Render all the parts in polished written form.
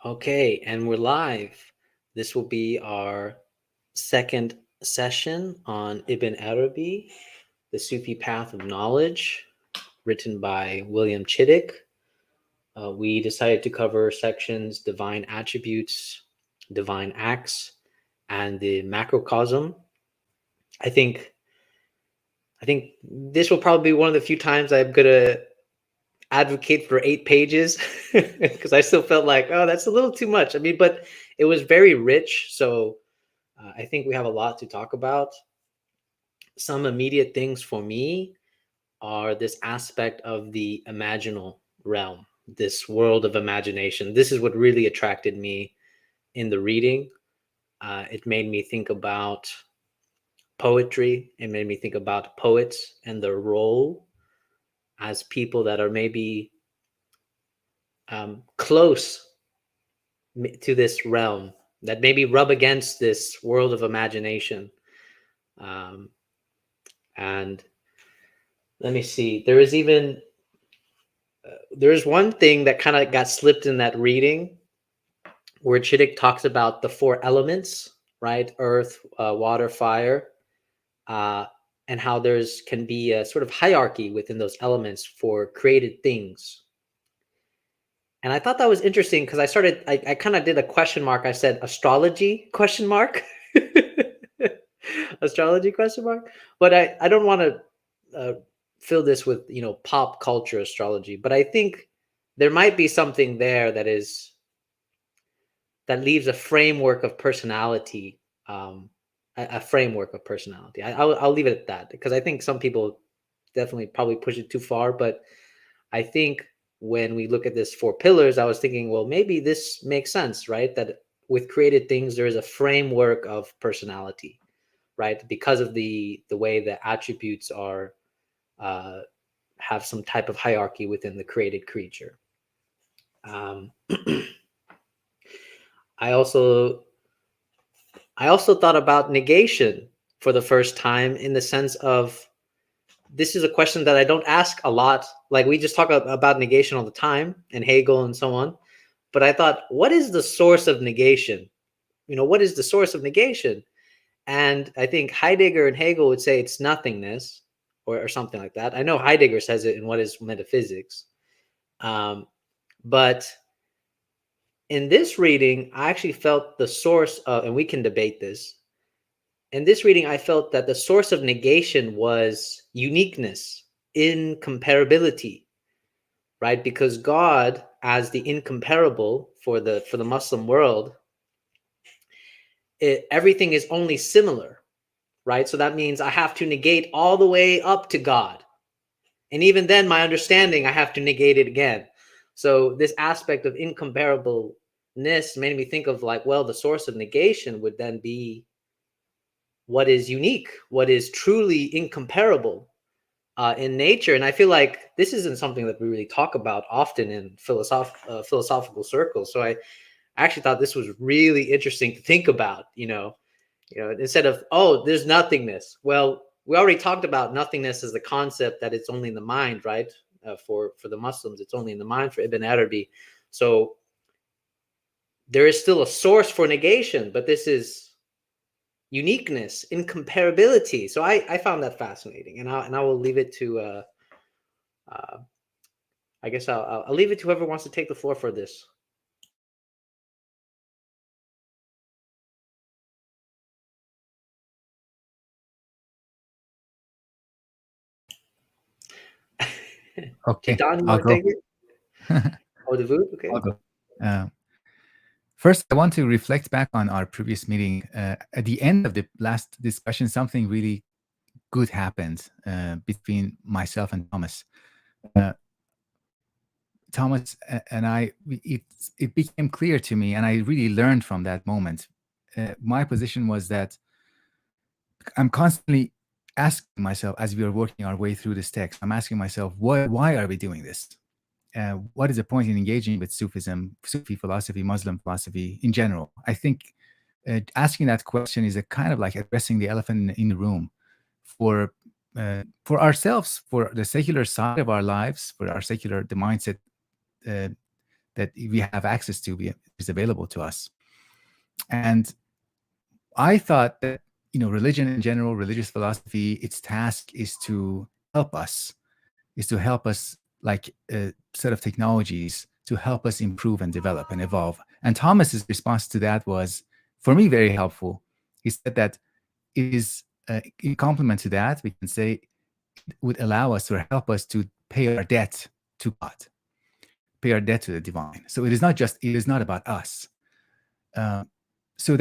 Okay, and we're live. This will be our second session on Ibn Arabi, The Sufi Path of Knowledge, written by William Chittick. We decided to cover sections Divine Attributes, Divine Acts, and the Macrocosm. I think I think this will probably be one of the few times I'm gonna advocate for 8 pages because I still felt like, oh, that's a little too much. I mean, but it was very rich, so I think we have a lot to talk about. Some immediate things for me are this aspect of the imaginal realm, this world of imagination. This is what really attracted me in the reading. It made me think about poetry. It made me think about poets and their role as people that are maybe close to this realm, that maybe rub against this world of imagination. Um, and let me see. There's one thing that kind of got slipped in that reading where Chittick talks about the four elements, right? Earth, water, fire, uh, and how there's can be a sort of hierarchy within those elements for created things. And I thought that was interesting because I kind of did a question mark. I said astrology question mark. Astrology question mark. But I don't want to fill this with pop culture astrology, but I think there might be something there that leaves a framework of personality, a framework of personality. I'll leave it at that because I think some people definitely probably push it too far, but I think when we look at this four pillars, I was thinking, well, maybe this makes sense, right? That with created things, there is a framework of personality, right? Because of the way the attributes are uh, have some type of hierarchy within the created creature. Um, I also thought about negation for the first time in the sense of this is a question that I don't ask a lot. Like we just talk about negation all the time and Hegel and so on. But I thought, what is the source of negation? What is the source of negation? And I think Heidegger and Hegel would say it's nothingness or something like that. I know Heidegger says it in What is Metaphysics. But in this reading, I actually felt the source of, and we can debate this. In this reading, I felt that the source of negation was uniqueness, incomparability, right? Because God, as the incomparable for the Muslim world, everything is only similar, right? So that means I have to negate all the way up to God. And even then, my understanding, I have to negate it again. So this aspect of incomparableness made me think of like, well, the source of negation would then be what is unique, what is truly incomparable in nature. And I feel like this isn't something that we really talk about often in philosophical circles. So I actually thought this was really interesting to think about, instead of, oh, there's nothingness. Well, we already talked about nothingness as the concept that it's only in the mind, right? For the Muslims, it's only in the mind. For Ibn Arabi, so there is still a source for negation, but this is uniqueness, incomparability. So I found that fascinating, and I will leave it to I guess I'll leave it to whoever wants to take the floor for this. Okay, Don, you I'll want to go. take it? Oh, the vote? Okay. I'll go. First, I want to reflect back on our previous meeting. At the end of the last discussion, something really good happened between myself and Thomas. Thomas and I, it became clear to me, and I really learned from that moment. My position was that I'm constantly asking myself, as we are working our way through this text, I'm asking myself, why are we doing this? What is the point in engaging with Sufism, Sufi philosophy, Muslim philosophy in general? I think asking that question is a kind of like addressing the elephant in the room for ourselves, for the secular side of our lives, for our the mindset that we have access to, is available to us. And I thought that, religion in general, religious philosophy, its task is to help us, like a set of technologies to help us improve and develop and evolve. And Thomas's response to that was, for me, very helpful. He said that it is, in complement to that, we can say it would allow us or help us to pay our debt to God, pay our debt to the divine. So it is not about us. So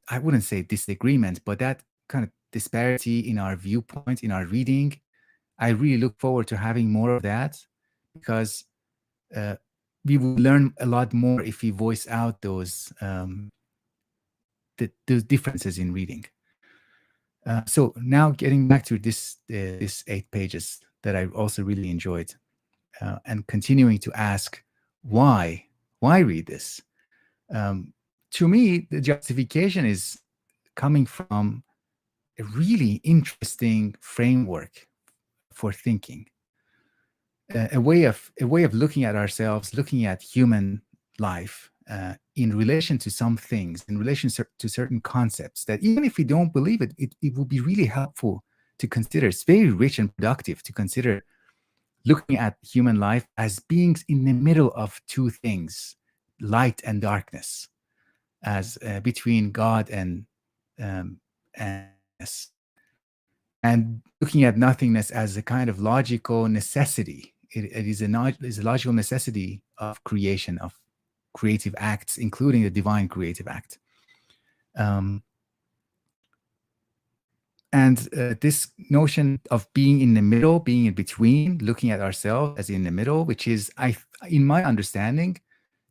I wouldn't say disagreement, but that kind of disparity in our viewpoint, in our reading, I really look forward to having more of that, because we will learn a lot more if we voice out those differences in reading. So now getting back to this 8 pages that I also really enjoyed, and continuing to ask why read this. To me, the justification is coming from a really interesting framework for thinking, a way of looking at ourselves, looking at human life in relation to some things, in relation to certain concepts that even if we don't believe it, it will be really helpful to consider. It's very rich and productive to consider looking at human life as beings in the middle of two things, light and darkness, as between God and nothingness, and looking at nothingness as a kind of logical necessity. It is a logical necessity of creation, of creative acts, including the divine creative act. And this notion of being in the middle, being in between, looking at ourselves as in the middle, which is, in my understanding,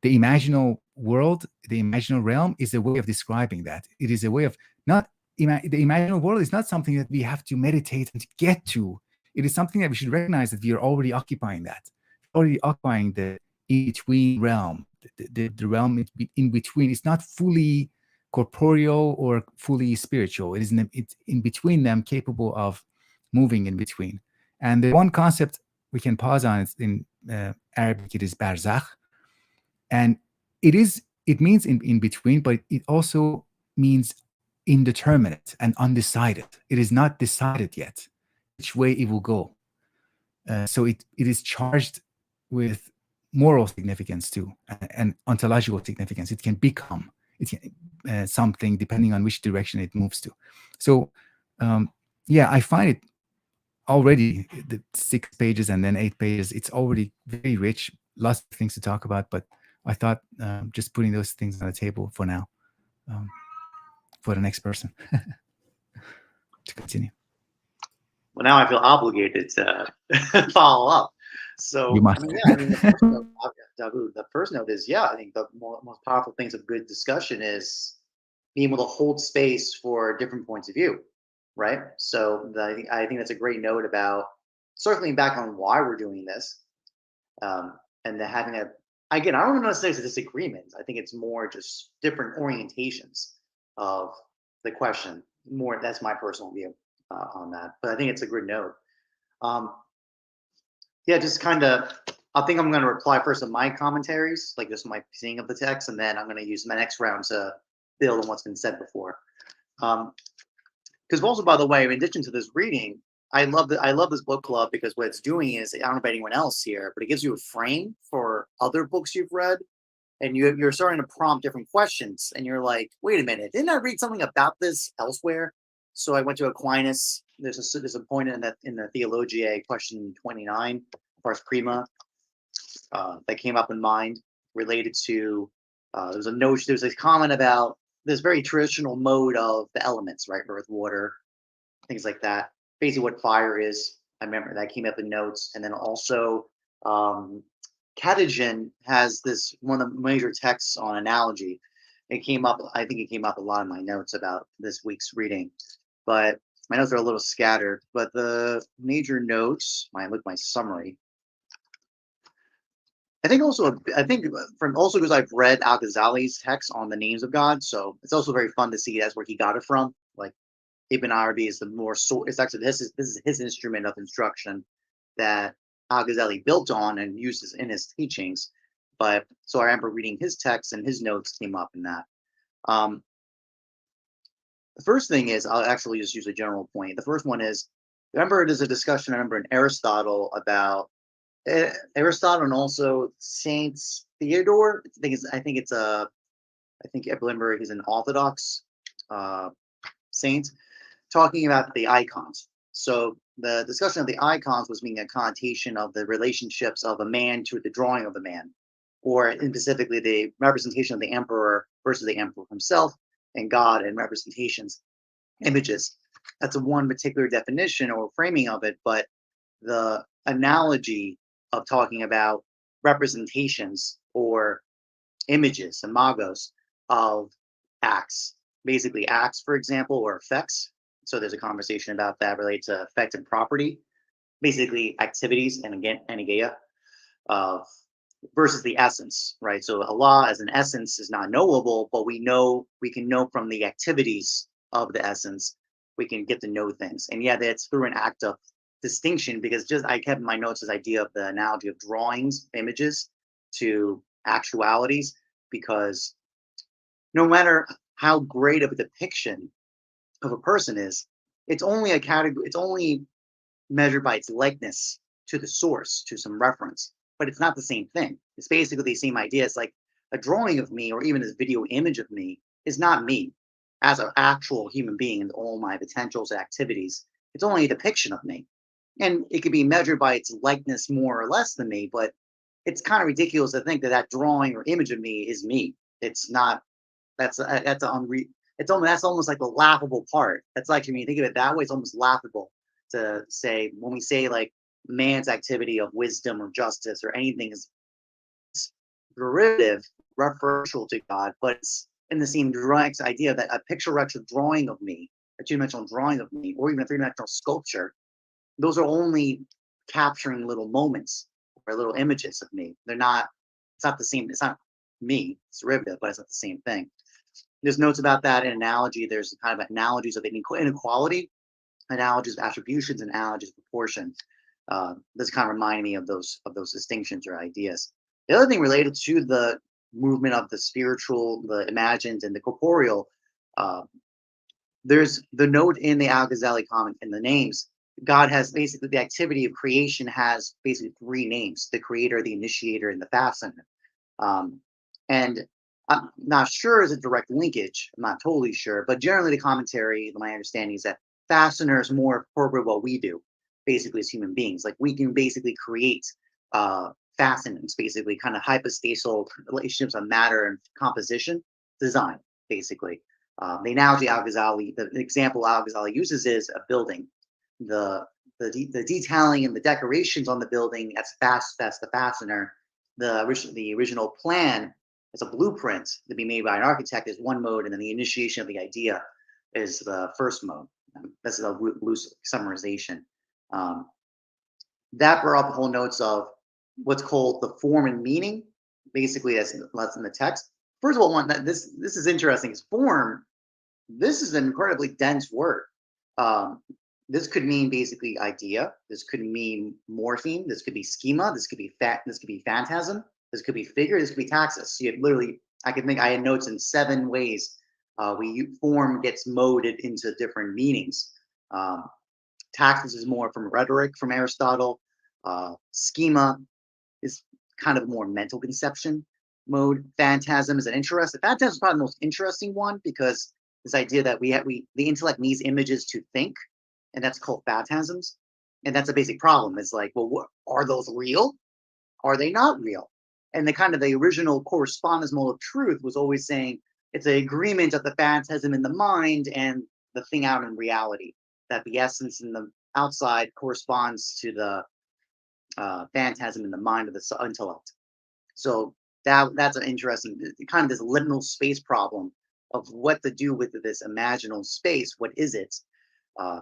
the imaginal world, the imaginal realm is a way of describing that. It is a way of not, the imaginal world is not something that we have to meditate and to get to. It is something that we should recognize that we are already occupying that, already occupying the in-between realm, the realm in between. It's not fully corporeal or fully spiritual. It's in between them, capable of moving in between. And the one concept we can pause on is in Arabic, it is barzakh. And it means in between, but it also means indeterminate and undecided. It is not decided yet which way it will go. So it is charged with moral significance too, and ontological significance. It can become something depending on which direction it moves to. So I find it already, the 6 pages and then 8 pages, it's already very rich, lots of things to talk about, but I thought just putting those things on the table for now, for the next person to continue. Well, now I feel obligated to follow up. So, You must. The first note is, I think the most powerful things of good discussion is being able to hold space for different points of view, right? So I think that's a great note about circling back on why we're doing this, and then having again, I don't even know if it's a disagreement. I think it's more just different orientations of the question. More, that's my personal view on that, but I think it's a good note. Just kind of, I think I'm going to reply first to my commentaries, like just my seeing of the text, and then I'm going to use my next round to build on what's been said before. Because also, by the way, in addition to this reading, I love this book club because what it's doing is, I don't know about anyone else here, but it gives you a frame for other books you've read, and you're starting to prompt different questions, and you're like, wait a minute, didn't I read something about this elsewhere? So I went to Aquinas. There's a point in the Theologiae, question 29, Pars Prima, that came up in mind related to there's a comment about this very traditional mode of the elements, right? Earth, water, things like that. Basically, what fire is. I remember that came up in notes, and then also Catagen has this one of the major texts on analogy. It came up. I think it came up a lot in my notes about this week's reading, but my notes are a little scattered. But the major notes, my summary. I think because I've read Al Ghazali's text on the names of God, so it's also very fun to see that's where he got it from. Like Ibn Arabi is the more it's actually this is his instrument of instruction that Al-Ghazali built on and uses in his teachings. But so I remember reading his texts, and his notes came up in that. Um, the first thing is, I'll actually just use a general point. The first one is, remember, there's a discussion, I remember, in Aristotle about Aristotle and also Saint Theodore. I think I remember he's an Orthodox uh, saint, talking about the icons. So the discussion of the icons was being a connotation of the relationships of a man to the drawing of the man, or in specifically the representation of the emperor versus the emperor himself, and God and representations, images. That's a one particular definition or framing of it, but the analogy of talking about representations or images, imagos of acts, basically acts, for example, or effects. So there's a conversation about that related to effect and property, basically activities and again, energeia, uh, versus the essence, right? So Allah as an essence is not knowable, but we can know from the activities of the essence, we can get to know things. And yeah, that's through an act of distinction, because just I kept in my notes this idea of the analogy of drawings, images to actualities, because no matter how great of a depiction of a person is, it's only a category, it's only measured by its likeness to the source, to some reference, but it's not the same thing. It's basically the same idea. It's like a drawing of me or even a video image of me is not me as an actual human being and all my potentials and activities. It's only a depiction of me. And it could be measured by its likeness more or less than me, but it's kind of ridiculous to think that that drawing or image of me is me. It's not. That's it's almost that's almost like the laughable part. That's like when you think of it that way, it's almost laughable to say when we say like man's activity of wisdom or justice or anything is derivative, referential to God, but it's in the same direct idea that a picturesque drawing of me, a two-dimensional drawing of me, or even a three-dimensional sculpture, those are only capturing little moments or little images of me. They're not. It's not the same. It's not me. It's derivative, but it's not the same thing. There's notes about that in analogy. There's kind of analogies of inequality, analogies of attributions, and analogies of proportion. This kind of reminded me of those distinctions or ideas. The other thing related to the movement of the spiritual, the imagined, and the corporeal, uh, there's the note in the Al Ghazali comment in the names. God has basically the activity of creation has basically three names: the creator, the initiator, and the fastener. Um, and I'm not sure is a direct linkage. I'm not totally sure, but generally the commentary, my understanding is that fastener is more appropriate what we do, basically as human beings. Like we can basically create fastenings, basically kind of hypostasal relationships of matter and composition, design, basically. The analogy Al Ghazali, the example Al Ghazali uses is a building. The the detailing and the decorations on the building, that's the fastener. The original plan as a blueprint to be made by an architect is one mode, and then the initiation of the idea is the first mode. This is a loose summarization. Um, that brought up the whole notes of what's called the form and meaning. Basically, that's in the text. First of all, one that this is interesting. Is form. This is an incredibly dense word. Um, this could mean basically idea. This could mean morpheme. This could be schema. This could be This could be phantasm. This could be figure. This could be taxis. So you have literally, I had notes in 7 ways form gets moded into different meanings. Um, Taxis is more from rhetoric from Aristotle. Schema is kind of more mental conception mode. Phantasm is Phantasm is probably the most interesting one because this idea that the intellect needs images to think, and that's called phantasms. And that's a basic problem. It's like, well, are those real? Are they not real? And the original correspondence mode of truth was always saying it's an agreement of the phantasm in the mind and the thing out in reality. That the essence in the outside corresponds to the phantasm in the mind of the intellect. So that's an interesting kind of this liminal space problem of what to do with this imaginal space. What is it? Uh,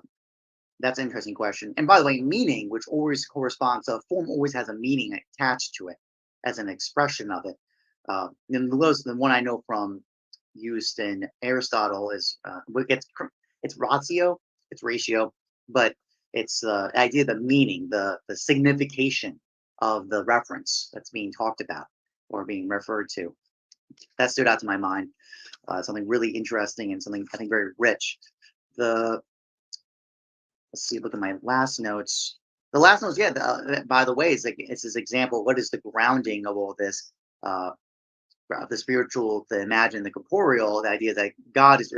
that's an interesting question. And by the way, meaning, which always corresponds to form, always has a meaning attached to it as an expression of it. And the one I know from used in Aristotle is it's ratio, it's ratio, but It's the idea, the meaning, the signification of the reference that's being talked about or being referred to. That stood out to my mind. Something really interesting and something I think very rich. The Let's see, look at my last notes. The last notes, yeah. By the way, is like it's this example. What is the grounding of all this? Uh, the spiritual, the imagine, the corporeal. The idea that God is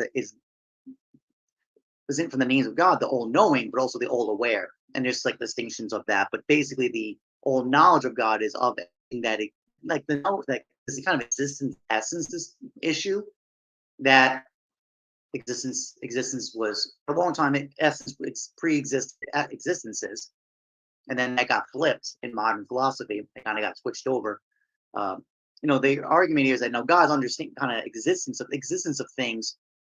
isn't from the names of God, the all knowing, but also the all aware. And there's like distinctions of that. But basically, the all knowledge of God is of it, that it, like the like this kind of existence essence this issue that existence was for a long time. Essence, it's pre-existent existences, and then that got flipped in modern philosophy. It kind of got switched over. The argument here is that no, God's understanding kind of existence of things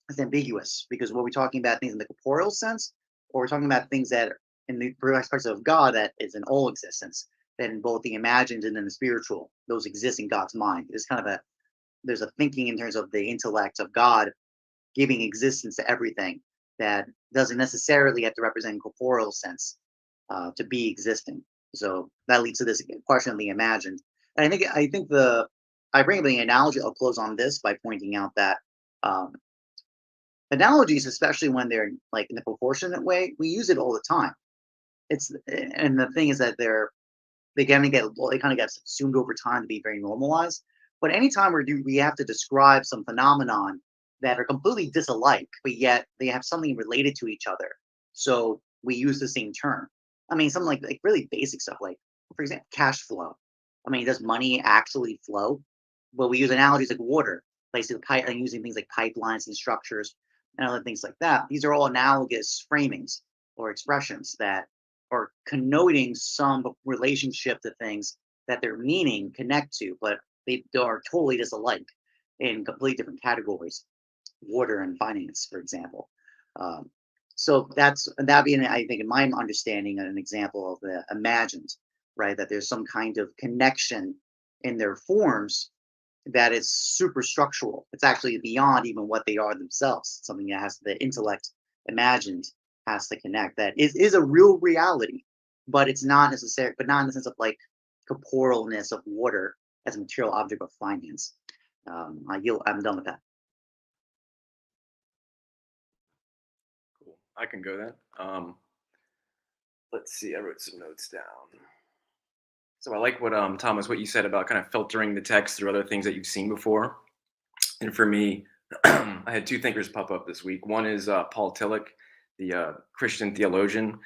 is ambiguous because what we're talking about things in the corporeal sense, or we're talking about things that are in the aspects of God that is in all existence, that in both the imagined and in the spiritual, those exist in God's mind. There's a thinking in terms of the intellect of God giving existence to everything that doesn't necessarily have to represent corporeal sense to be existing. So that leads to this question of the imagined. And I think I bring up the analogy. I'll close on this by pointing out that um, analogies, especially when they're like in a proportionate way, we use it all the time. And the thing is that they kind of get subsumed over time to be very normalized. But anytime we have to describe some phenomenon that are completely disalike, but yet they have something related to each other, so we use the same term. I mean, something like really basic stuff, like for example, cash flow. I mean, does money actually flow? Well, we use analogies like water, basically and using things like pipelines and structures and other things like that. These are all analogous framings or expressions that are connoting some relationship to things that their meaning connect to, but they are totally disalike in complete different categories. Water and finance, for example. Um, so that being, I think, in my understanding, an example of the imagined, right? That there's some kind of connection in their forms that is superstructural. It's actually beyond even what they are themselves. Something that has the intellect imagined has to connect. That is a real reality, but it's not necessary. But not in the sense of like corporalness of water as a material object of finance. I'm done with that. Cool. I can go then. Let's see. I wrote some notes down. So I like what Thomas, what you said about kind of filtering the text through other things that you've seen before. And for me, I had two thinkers pop up this week. One is Paul Tillich, the Christian theologian,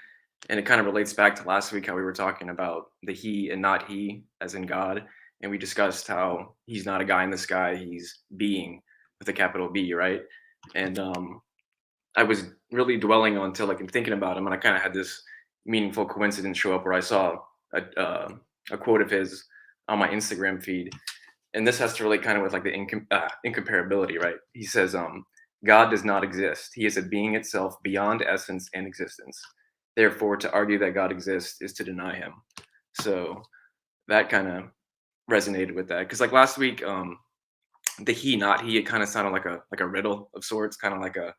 and it kind of relates back to last week how we were talking about the he and not he, as in God, and we discussed how he's not a guy in the sky, he's being with a capital B, right? And I was really dwelling on Tillich and thinking about him, and I kind of had this meaningful coincidence show up where I saw a quote of his on my Instagram feed, and this has to relate kind of with like the incomparability, right? He says, God does not exist. He is a being itself beyond essence and existence. Therefore, to argue that God exists is to deny him. So that kind of resonated with that. Because like last week, the he, not he, it kind of sounded like a riddle of sorts, kind of like a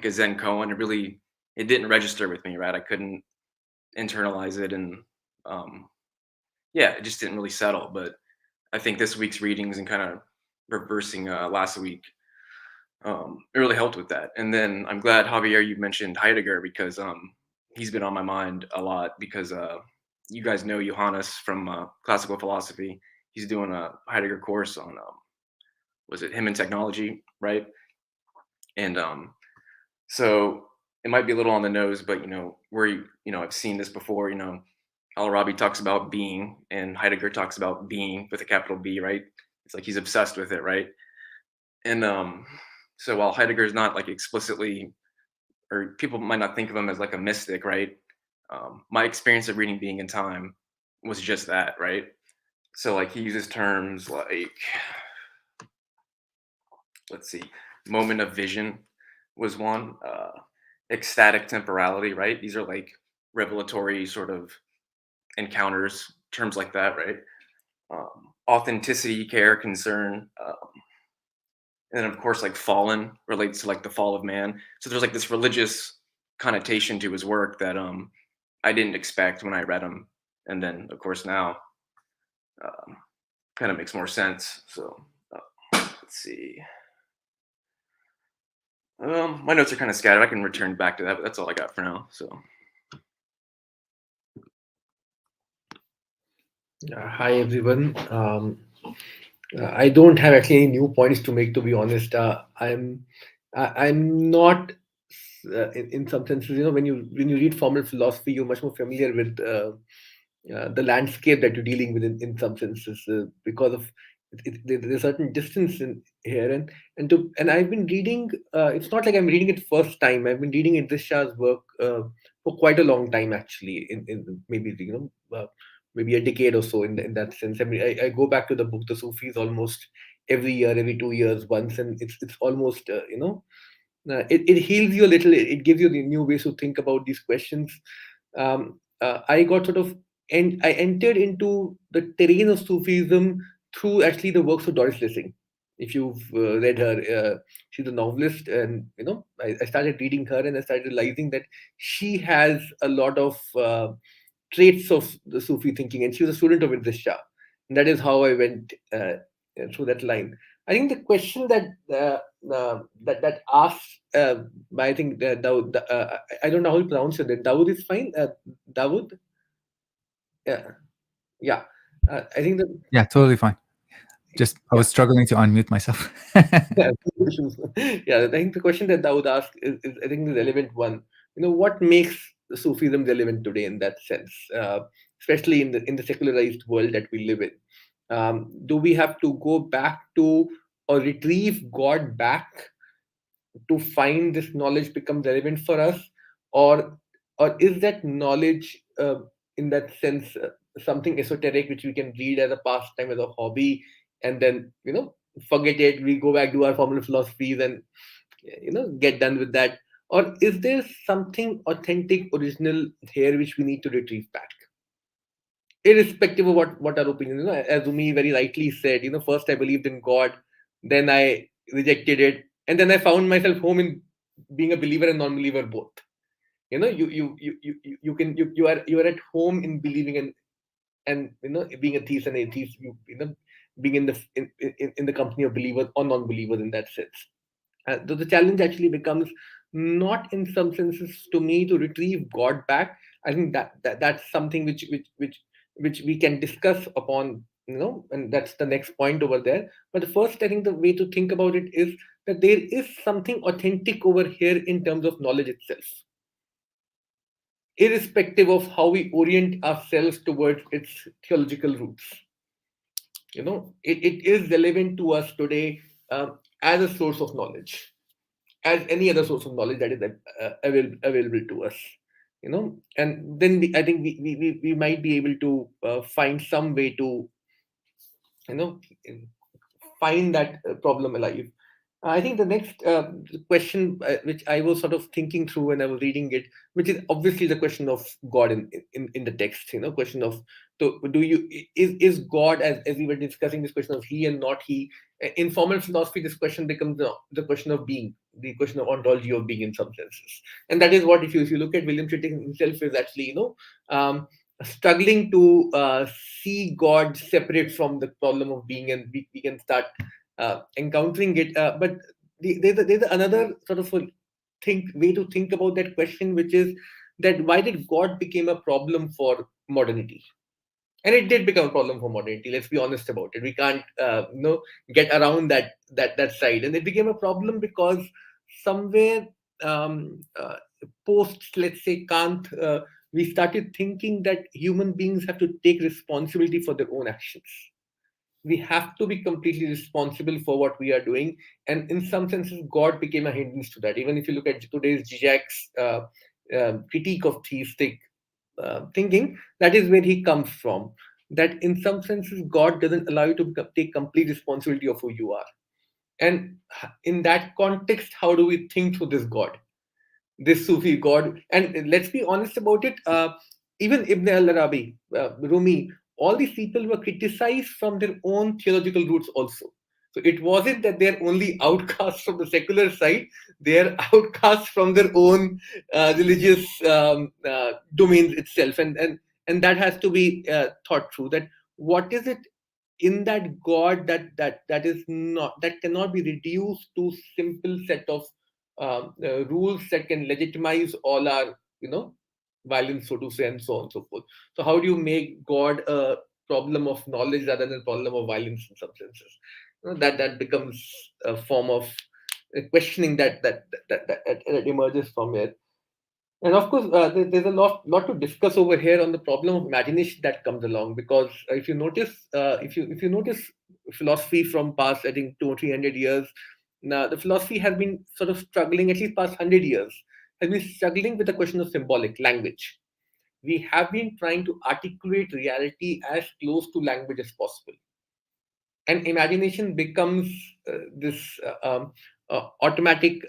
Zen koan. It didn't register with me, right? I couldn't internalize it. And yeah, it just didn't really settle. But I think this week's readings and kind of reversing last week, it really helped with that. And then I'm glad, Javier, you mentioned Heidegger because he's been on my mind a lot because you guys know Johannes from classical philosophy. He's doing a Heidegger course on, was it Him and Technology, right? And so it might be a little on the nose, but I've seen this before. Arabi talks about being, and Heidegger talks about being with a capital B, right? It's like he's obsessed with it, right? And so while Heidegger is not like explicitly, or people might not think of him as like a mystic, right? My experience of reading Being in Time was just that, right? So like he uses terms like, let's see, moment of vision was one, ecstatic temporality, right? These are like revelatory sort of encounters, terms like that, right? Authenticity, care, concern, and then of course like fallen relates to like the fall of man. So there's like this religious connotation to his work that I didn't expect when I read them, and then of course now kind of makes more sense. So let's see. My notes are kind of scattered. I can return back to that, but that's all I got for now. So Hi everyone. I don't have actually any new points to make. To be honest, I'm not in some senses. When you read formal philosophy, you're much more familiar with the landscape that you're dealing with in some senses because of there's a certain distance in here and I've been reading. It's not like I'm reading it first time. I've been reading Idris Shah's work for quite a long time actually. In maybe maybe a decade or so in that sense. I mean, I go back to the book The Sufis almost every year, every 2 years once, and it's almost it heals you a little. It gives you the new ways to think about these questions. I got sort of and I entered into the terrain of Sufism through actually the works of Doris Lessing. If you've read her, she's a novelist, and I started reading her, and I started realizing that she has a lot of traits of the Sufi thinking, and she was a student of Idris Shah. And that is how I went through that line. I think the question that asked by I think Dawood, I don't know how to pronounce it. Dawood is fine. Dawood, yeah, yeah. I think the Yeah, totally fine. Just I yeah. was struggling to unmute myself. Yeah, yeah. I think the question that Dawood asked is I think the relevant one. What makes Sufism relevant today in that sense, especially in the secularized world that we live in? Do we have to go back to or retrieve God back to find this knowledge become relevant for us, or is that knowledge in that sense something esoteric which we can read as a pastime, as a hobby, and then forget it, we go back to our formal philosophies and get done with that? Or is there something authentic, original here which we need to retrieve back, irrespective of what our opinion? As Umi very rightly said, first I believed in God, then I rejected it, and then I found myself home in being a believer and non-believer both. You are at home in believing and being a theist and atheist. Being in the company of believers or non-believers in that sense. The challenge actually becomes not in some senses to me to retrieve God back. I think that's something which we can discuss upon, and that's the next point over there. But first, I think the way to think about it is that there is something authentic over here in terms of knowledge itself, irrespective of how we orient ourselves towards its theological roots. It is relevant to us today as a source of knowledge, as any other source of knowledge that is available to us. And then I think we might be able to find some way to you know find that problem alive. I think the next question which I was sort of thinking through when I was reading it, which is obviously the question of God in the text. Question of, so do you is God, as we were discussing, this question of he and not he. In formal philosophy, this question becomes the question of being, the question of ontology of being in some senses, and that is what, if you look at William Chittick himself, is actually struggling to see God separate from the problem of being, and we can start encountering it. But there's another sort of a way to think about that question, which is that why did God became a problem for modernity? And it did become a problem for modernity. Let's be honest about it. We can't, get around that side. And it became a problem because somewhere post, let's say, Kant, we started thinking that human beings have to take responsibility for their own actions. We have to be completely responsible for what we are doing, and in some senses God became a hindrance to that. Even if you look at today's Zizek's critique of theistic thinking, that is where he comes from, that in some senses God doesn't allow you to take complete responsibility of who you are. And in that context, how do we think through this God, this Sufi God? And let's be honest about it. Even Ibn al-Arabi, Rumi, all these people were criticized from their own theological roots also. So it wasn't that they're only outcasts from the secular side; they're outcasts from their own religious domains itself, and that has to be thought through. That what is it in that God that is not, that cannot be reduced to simple set of rules that can legitimize all our violence, so to say, and so on and so forth. So how do you make God a problem of knowledge rather than a problem of violence in some senses? That becomes a form of questioning that emerges from it. And of course, there's a lot to discuss over here on the problem of imagination that comes along. Because if you notice, if you notice philosophy from past, I think 200 or 300 years, now the philosophy has been sort of struggling, at least past 100 years, has been struggling with the question of symbolic language. We have been trying to articulate reality as close to language as possible, and imagination becomes this automatic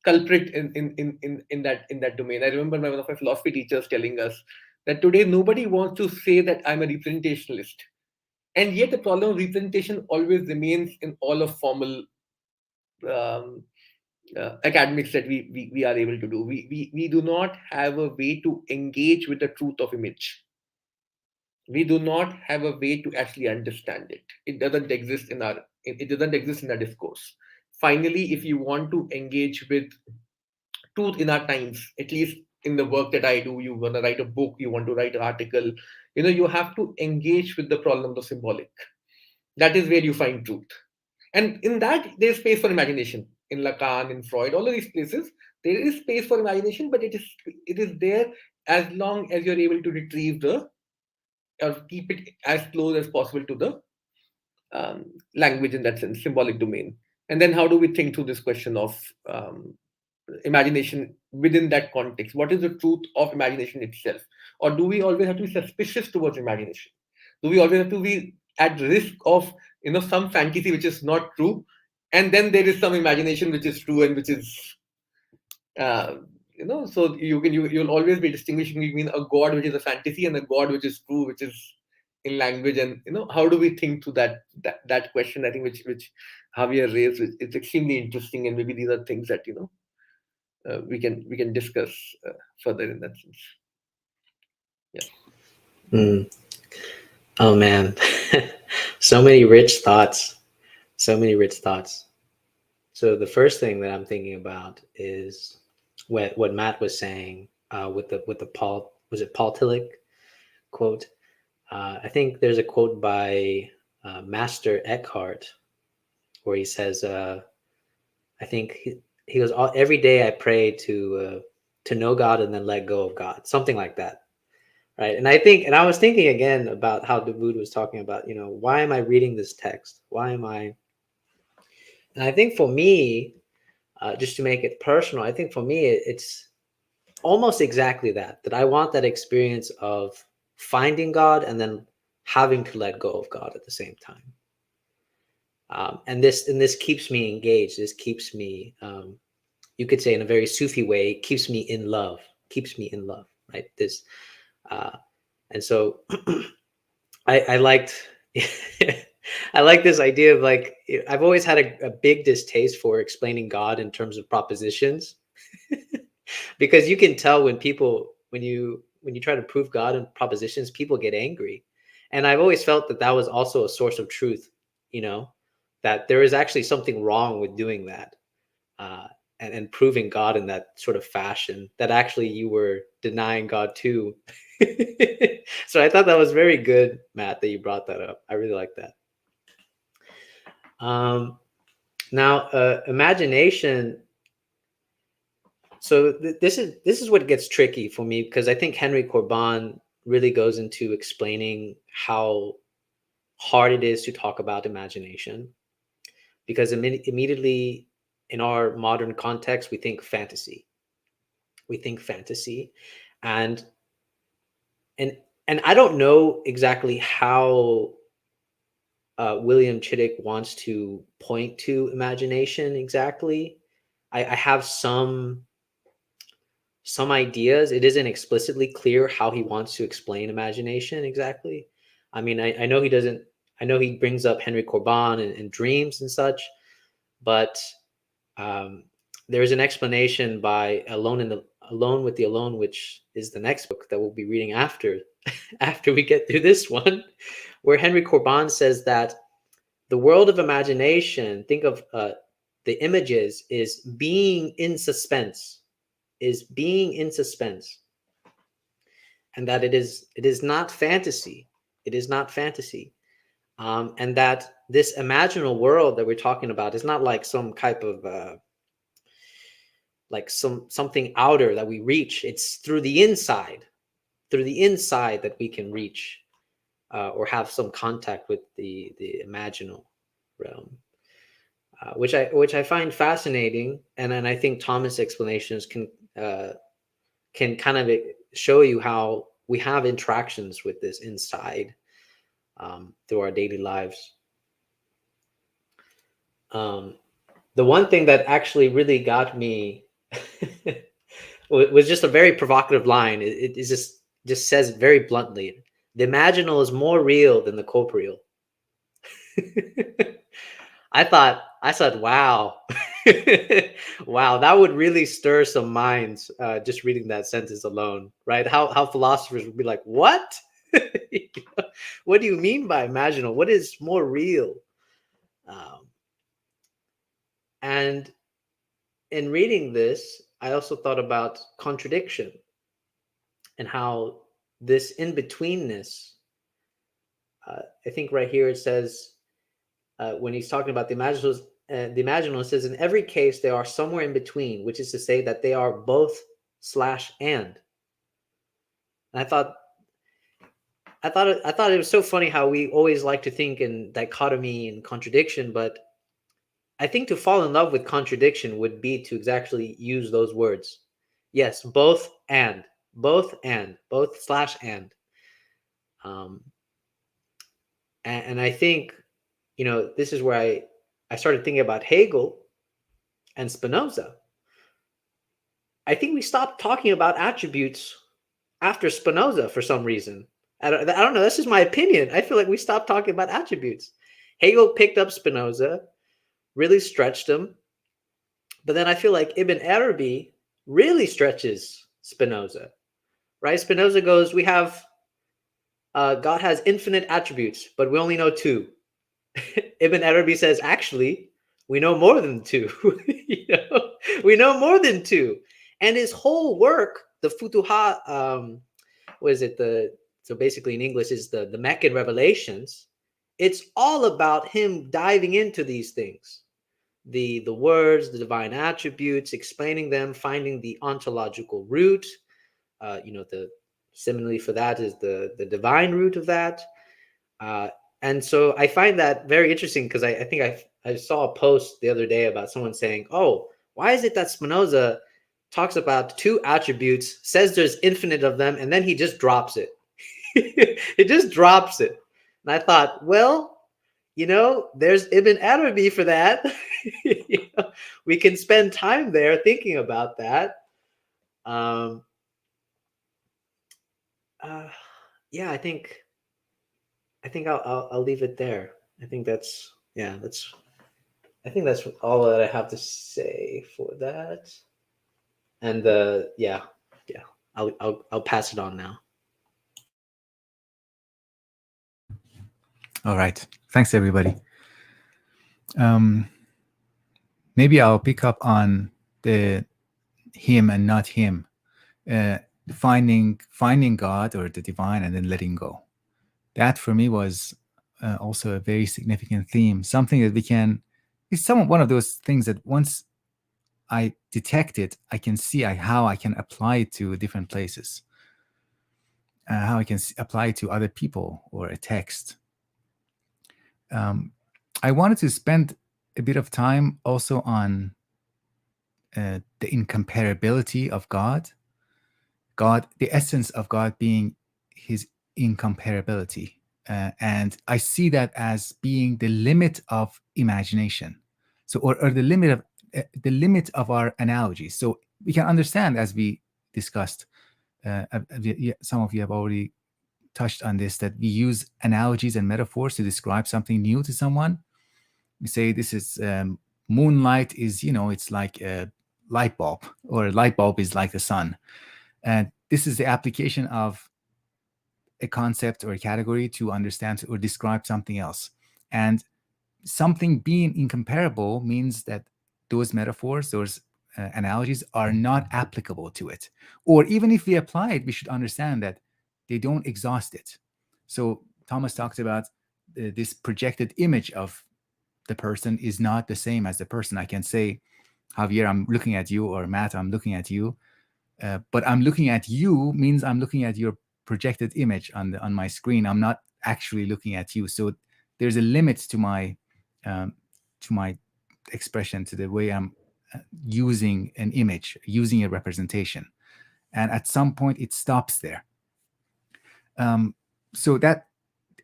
culprit in that domain. I remember one of my philosophy teachers telling us that today nobody wants to say that I'm a representationalist, and yet the problem of representation always remains in all of formal um, academics that we are able to do. We do not have a way to engage with the truth of image. We do not have a way to actually understand it. It doesn't exist in our discourse. Finally, if you want to engage with truth in our times, at least in the work that I do, you want to write a book, you want to write an article, you have to engage with the problem of symbolic. That is where you find truth. And in that, there's space for imagination. In Lacan, in Freud, all of these places, there is space for imagination, but it is there as long as you're able to retrieve the, or keep it as close as possible to the language, in that sense, symbolic domain. And then how do we think through this question of imagination within that context? What is the truth of imagination itself? Or do we always have to be suspicious towards imagination? Do we always have to be at risk of some fantasy which is not true, and then there is some imagination which is true and which is uh, so you'll always be distinguishing between a god which is a fantasy and a god which is true, which is in language. And how do we think through that question, I think, which Javier raised? It's extremely interesting, and maybe these are things that we can discuss further in that sense. Yeah. Oh man, so many rich thoughts. So many rich thoughts. So the first thing that I'm thinking about is what Matt was saying with the Paul, was it Paul Tillich quote? I think there's a quote by Master Eckhart where he says, I think he goes, every day I pray to know God and then let go of God, something like that, right? And I was thinking again about how Dawood was talking about, why am I reading this text? Why am I? And I think for me, just to make it personal, I think for me it's almost exactly that I want that experience of finding God and then having to let go of God at the same time. And this keeps me engaged. This keeps me, you could say in a very Sufi way, keeps me in love. Keeps me in love, right? And so I liked I like this idea of like, I've always had a big distaste for explaining God in terms of propositions. Because you can tell when you try to prove God in propositions, people get angry. And I've always felt that was also a source of truth, that there is actually something wrong with doing that, and proving God in that sort of fashion, that actually you were denying God too. So I thought that was very good, Matt, that you brought that up. I really like that. Now, imagination. So this is what gets tricky for me, because I think Henry Corbin really goes into explaining how hard it is to talk about imagination, because immediately in our modern context we think fantasy. And I don't know exactly how William Chittick wants to point to imagination exactly. I have some ideas. It isn't explicitly clear how he wants to explain imagination exactly. I mean, I know he doesn't. I know he brings up Henry Corbin and dreams and such, but there's an explanation by Alone with the Alone, which is the next book that we'll be reading after we get through this one, where Henry Corbin says that the world of imagination, think of the images, is being in suspense, and that it is not fantasy. It is not fantasy. And that this imaginal world that we're talking about is not like some type of like something outer that we reach. It's through the inside that we can reach or have some contact with the imaginal realm, which I find fascinating. And then I think Thomas' explanations can kind of show you how we have interactions with this inside through our daily lives. The one thing that actually really got me was just a very provocative line. It just says very bluntly, the imaginal is more real than the corporeal. I said, wow. Wow, that would really stir some minds just reading that sentence alone, right? How philosophers would be like, what? What do you mean by imaginal? What is more real? And in reading this, I also thought about contradiction and how this in-betweenness, I think right here it says, when he's talking about the imaginal, it says, in every case, they are somewhere in between, which is to say that they are both /and. And I thought it was so funny how we always like to think in dichotomy and contradiction, but I think to fall in love with contradiction would be to exactly use those words. Yes, both /and. And I think, this is where I started thinking about Hegel and Spinoza. I think we stopped talking about attributes after Spinoza for some reason. I don't know. This is my opinion. I feel like we stopped talking about attributes. Hegel picked up Spinoza, really stretched him. But then I feel like Ibn Arabi really stretches Spinoza, right? Spinoza goes, we have, God has infinite attributes, but we only know two. Ibn Arabi says, actually, we know more than two. We know more than two. And his whole work, the Futuhat, so basically in English is the Meccan revelations. It's all about him diving into these things, the words, the divine attributes, explaining them, finding the ontological root. The similarly for that is the divine root of that. And so I find that very interesting because I think I saw a post the other day about someone saying, oh, why is it that Spinoza talks about two attributes, says there's infinite of them, and then he just drops it. It just drops it. And I thought, well, there's Ibn Arabi for that. We can spend time there thinking about that. Yeah, I think I'll leave it there. I think that's all that I have to say for that. And yeah, I'll pass it on now. All right. Thanks, everybody. Maybe I'll pick up on the him and not him, finding God or the divine and then letting go. That for me was also a very significant theme. Something that it's one of those things that once I detect it, I can see how I can apply it to different places, how I can apply it to other people or a text. I wanted to spend a bit of time also on the incomparability of God, the essence of God being his incomparability. And I see that as being the limit of imagination. So, or the limit of our analogy. So we can understand, as we discussed, some of you have already touched on this, that we use analogies and metaphors to describe something new to someone. We say this is moonlight is, it's like a light bulb, or a light bulb is like the sun. And this is the application of a concept or a category to understand or describe something else. And something being incomparable means that those metaphors, those analogies are not applicable to it. Or even if we apply it, we should understand that they don't exhaust it. So Thomas talks about this projected image of the person is not the same as the person. I can say, Javier, I'm looking at you, or Matt, I'm looking at you. But I'm looking at you means I'm looking at your projected image on my screen. I'm not actually looking at you. So there's a limit to my expression, to the way I'm using an image, using a representation. And at some point it stops there. So that,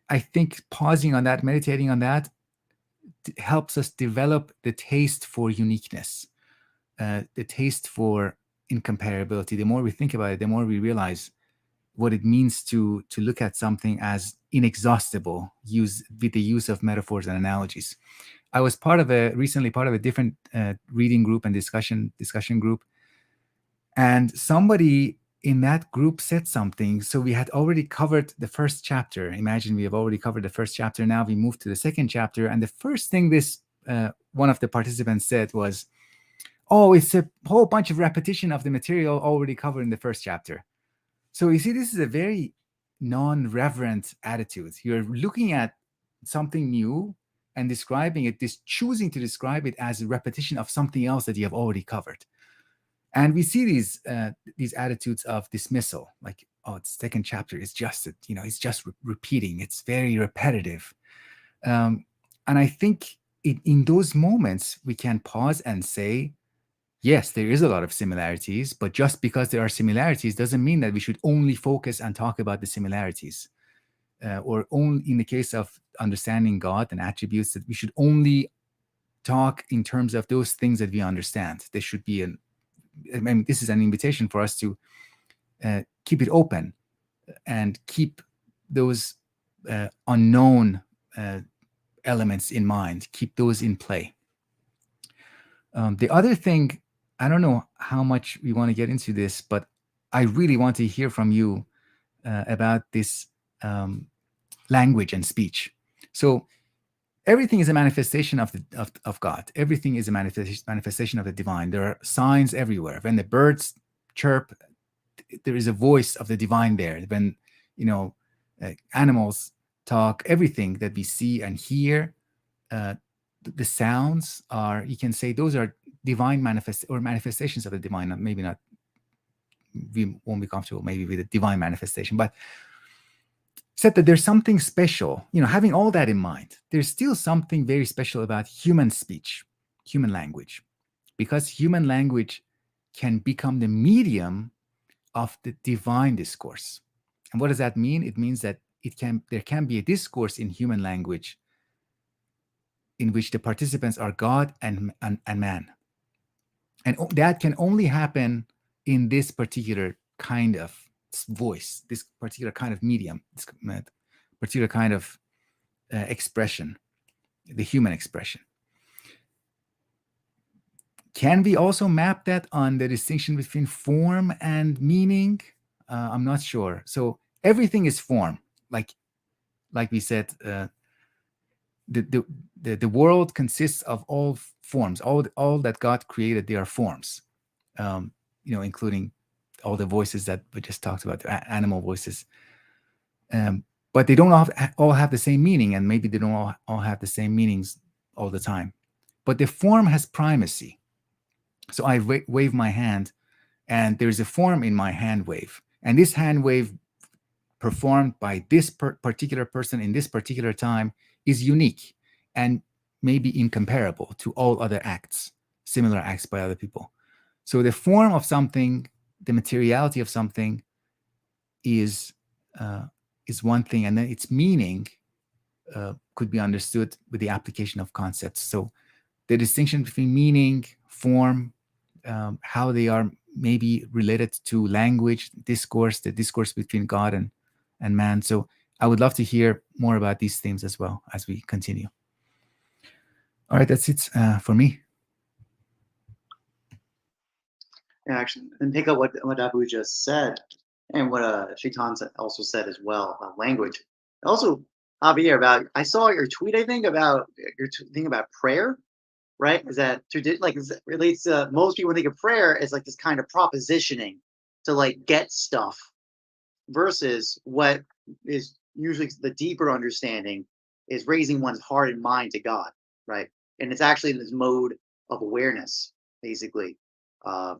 I think, pausing on that, meditating on that, helps us develop the taste for uniqueness, the taste for incomparability. The more we think about it, the more we realize what it means to look at something as inexhaustible, with the use of metaphors and analogies. I was recently part of a different reading group and discussion group, and somebody in that group said something. So we had already covered the first chapter. Imagine, we have already covered the first chapter. Now we move to the second chapter, and the first thing this one of the participants said was, "Oh, it's a whole bunch of repetition of the material already covered in the first chapter." So you see, this is a very non-reverent attitude. You're looking at something new and describing it, choosing to describe it as a repetition of something else that you have already covered. And we see these attitudes of dismissal, like, "Oh, the second chapter is just, it's just repeating. It's very repetitive." And I think in those moments, we can pause and say, yes, there is a lot of similarities, but just because there are similarities doesn't mean that we should only focus and talk about the similarities. Or only in the case of understanding God and attributes, that we should only talk in terms of those things that we understand. There should be this is an invitation for us to keep it open and keep those unknown elements in mind, keep those in play. The other thing, I don't know how much we want to get into this, but I really want to hear from you about this language and speech. So everything is a manifestation of God. Everything is a manifestation of the divine. There are signs everywhere. When the birds chirp, there is a voice of the divine there. When animals talk, everything that we see and hear, the sounds are, you can say, those are divine manifestations of the divine. Maybe not, we won't be comfortable maybe with a divine manifestation, but said that there's something special, having all that in mind, there's still something very special about human speech, human language, because human language can become the medium of the divine discourse. And what does that mean? It means that there can be a discourse in human language in which the participants are God and man. And that can only happen in this particular kind of voice, this particular kind of medium, this particular kind of expression, the human expression. Can we also map that on the distinction between form and meaning? I'm not sure. So everything is form, like we said. The world consists of all forms. All that God created, they are forms. Including all the voices that we just talked about, the animal voices. But they don't all have the same meaning, and maybe they don't all have the same meanings all the time. But the form has primacy. So I wave my hand, and there's a form in my hand wave. And this hand wave performed by this particular person in this particular time is unique and maybe incomparable to all other acts, similar acts by other people. So the form of something, the materiality of something is one thing, and then its meaning could be understood with the application of concepts. So the distinction between meaning, form, how they are maybe related to language, discourse, the discourse between God and man. So I would love to hear more about these themes as well as we continue. All right, that's it for me. Yeah, actually, and pick up what Abu just said, and what Shaitan also said as well about language. Also, Javier, about I saw your tweet. I think about your thing about prayer, right? Is that like it relates to most people think of prayer as like this kind of propositioning to like get stuff, versus what is usually the deeper understanding is raising one's heart and mind to God, right? And it's actually in this mode of awareness, basically. Because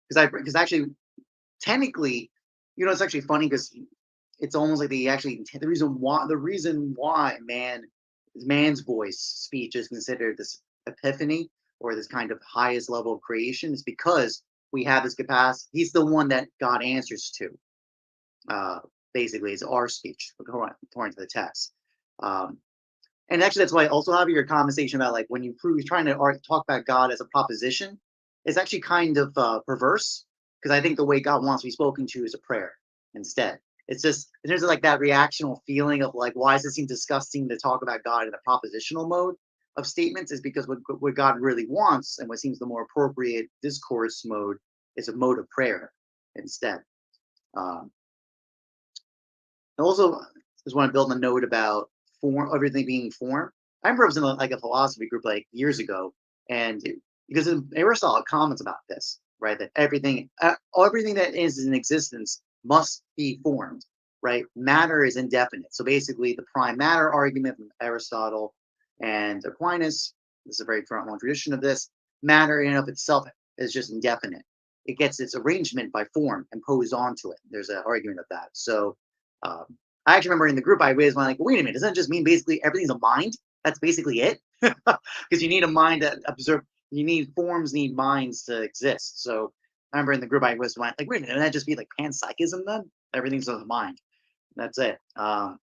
because actually technically, it's actually funny because it's almost like the reason why man's voice speech is considered this epiphany, or this kind of highest level of creation, is because we have this capacity. He's the one that God answers to. Uh, Basically, it's our speech according to the text. Um, and actually, that's why I also have your conversation about like when you're trying to talk about God as a proposition, it's actually kind of perverse, because I think the way God wants to be spoken to is a prayer instead. It's just there's like that reactional feeling of like, why does it seem disgusting to talk about God in a propositional mode of statements? Is because what God really wants, and what seems the more appropriate discourse mode, is a mode of prayer instead. Um, I also just want to build a note about everything being form. I remember I was in like a philosophy group like years ago, and because Aristotle comments about this, right? That everything that is in existence must be formed, right? Matter is indefinite. So basically, the prime matter argument from Aristotle and Aquinas, this is a very long tradition of this. Matter in and of itself is just indefinite. It gets its arrangement by form imposed onto it. There's an argument of that. So um, I actually remember in the group I raised my like, wait a minute, doesn't that just mean basically everything's a mind? That's basically it, because you need a mind that observe. You need forms, need minds to exist. So I remember in the group I was like, wait a minute, doesn't that just be like panpsychism then? Everything's a mind. That's it. So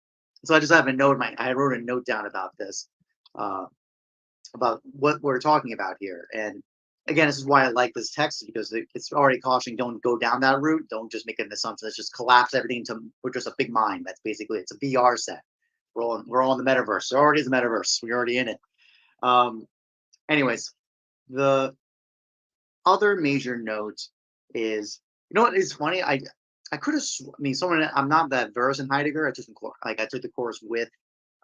I just have a note. I wrote a note down about this, uh, about what we're talking about here. And again, this is why I like this text, because it's already cautioning, don't go down that route. Don't just make an assumption. Let's just collapse everything into we're just a big mind. That's basically it's a VR set. We're all in the metaverse. There already is a metaverse. We're already in it. Um, Anyways, the other major note is, what is funny? I could have. I mean, someone. I'm not that versed in Heidegger. I took the course with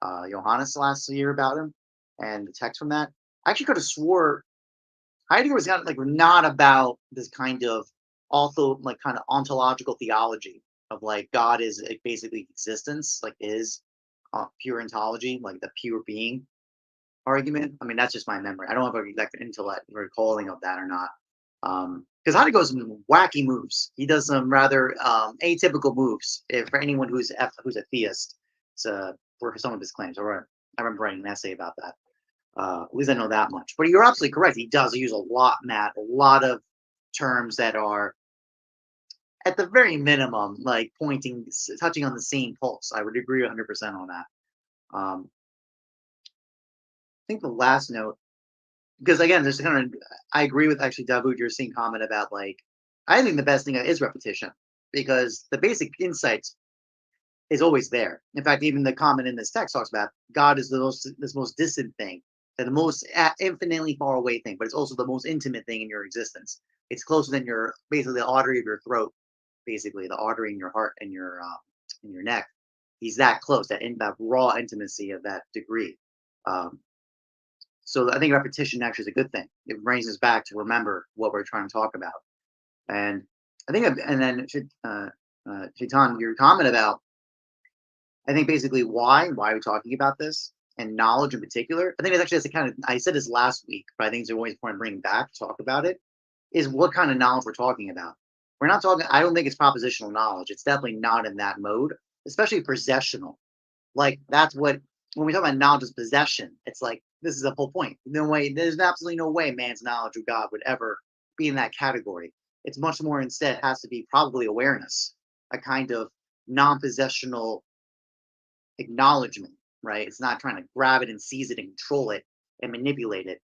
Johannes last year about him and the text from that. I actually could have swore Heidegger was not about this kind of also like kind of ontological theology of like God is basically existence, like is pure ontology, like the pure being argument. I mean, that's just my memory. I don't have a exact intellect recalling of that or not. Because Heidegger goes some wacky moves. He does some rather atypical moves. For anyone who's a theist, for some of his claims. I remember writing an essay about that. At least I know that much. But you're absolutely correct. He does use a lot, Matt, a lot of terms that are, at the very minimum, like touching on the same pulse. I would agree 100% on that. I think the last note, because again, there's I agree with actually Davud, your same comment about like, I think the best thing is repetition, because the basic insights is always there. In fact, even the comment in this text talks about God is this most distant thing, the most infinitely far away thing, but it's also the most intimate thing in your existence. It's closer than basically the artery of your throat, basically the artery in your heart and your neck. He's that close, that raw intimacy of that degree. So I think repetition actually is a good thing. It brings us back to remember what we're trying to talk about. And I think, and then Shaitan, your comment about, I think basically why are we talking about this, and knowledge in particular. I think it's actually kind of, I said this last week, but I think it's always important to bring back, talk about it, is what kind of knowledge we're talking about. We're not talking, I don't think it's propositional knowledge. It's definitely not in that mode, especially possessional. Like that's what, when we talk about knowledge as possession, it's like, this is the whole point. No way, there's absolutely no way man's knowledge of God would ever be in that category. It's much more instead has to be probably awareness, a kind of non-possessional acknowledgement, right? It's not trying to grab it and seize it and control it and manipulate it.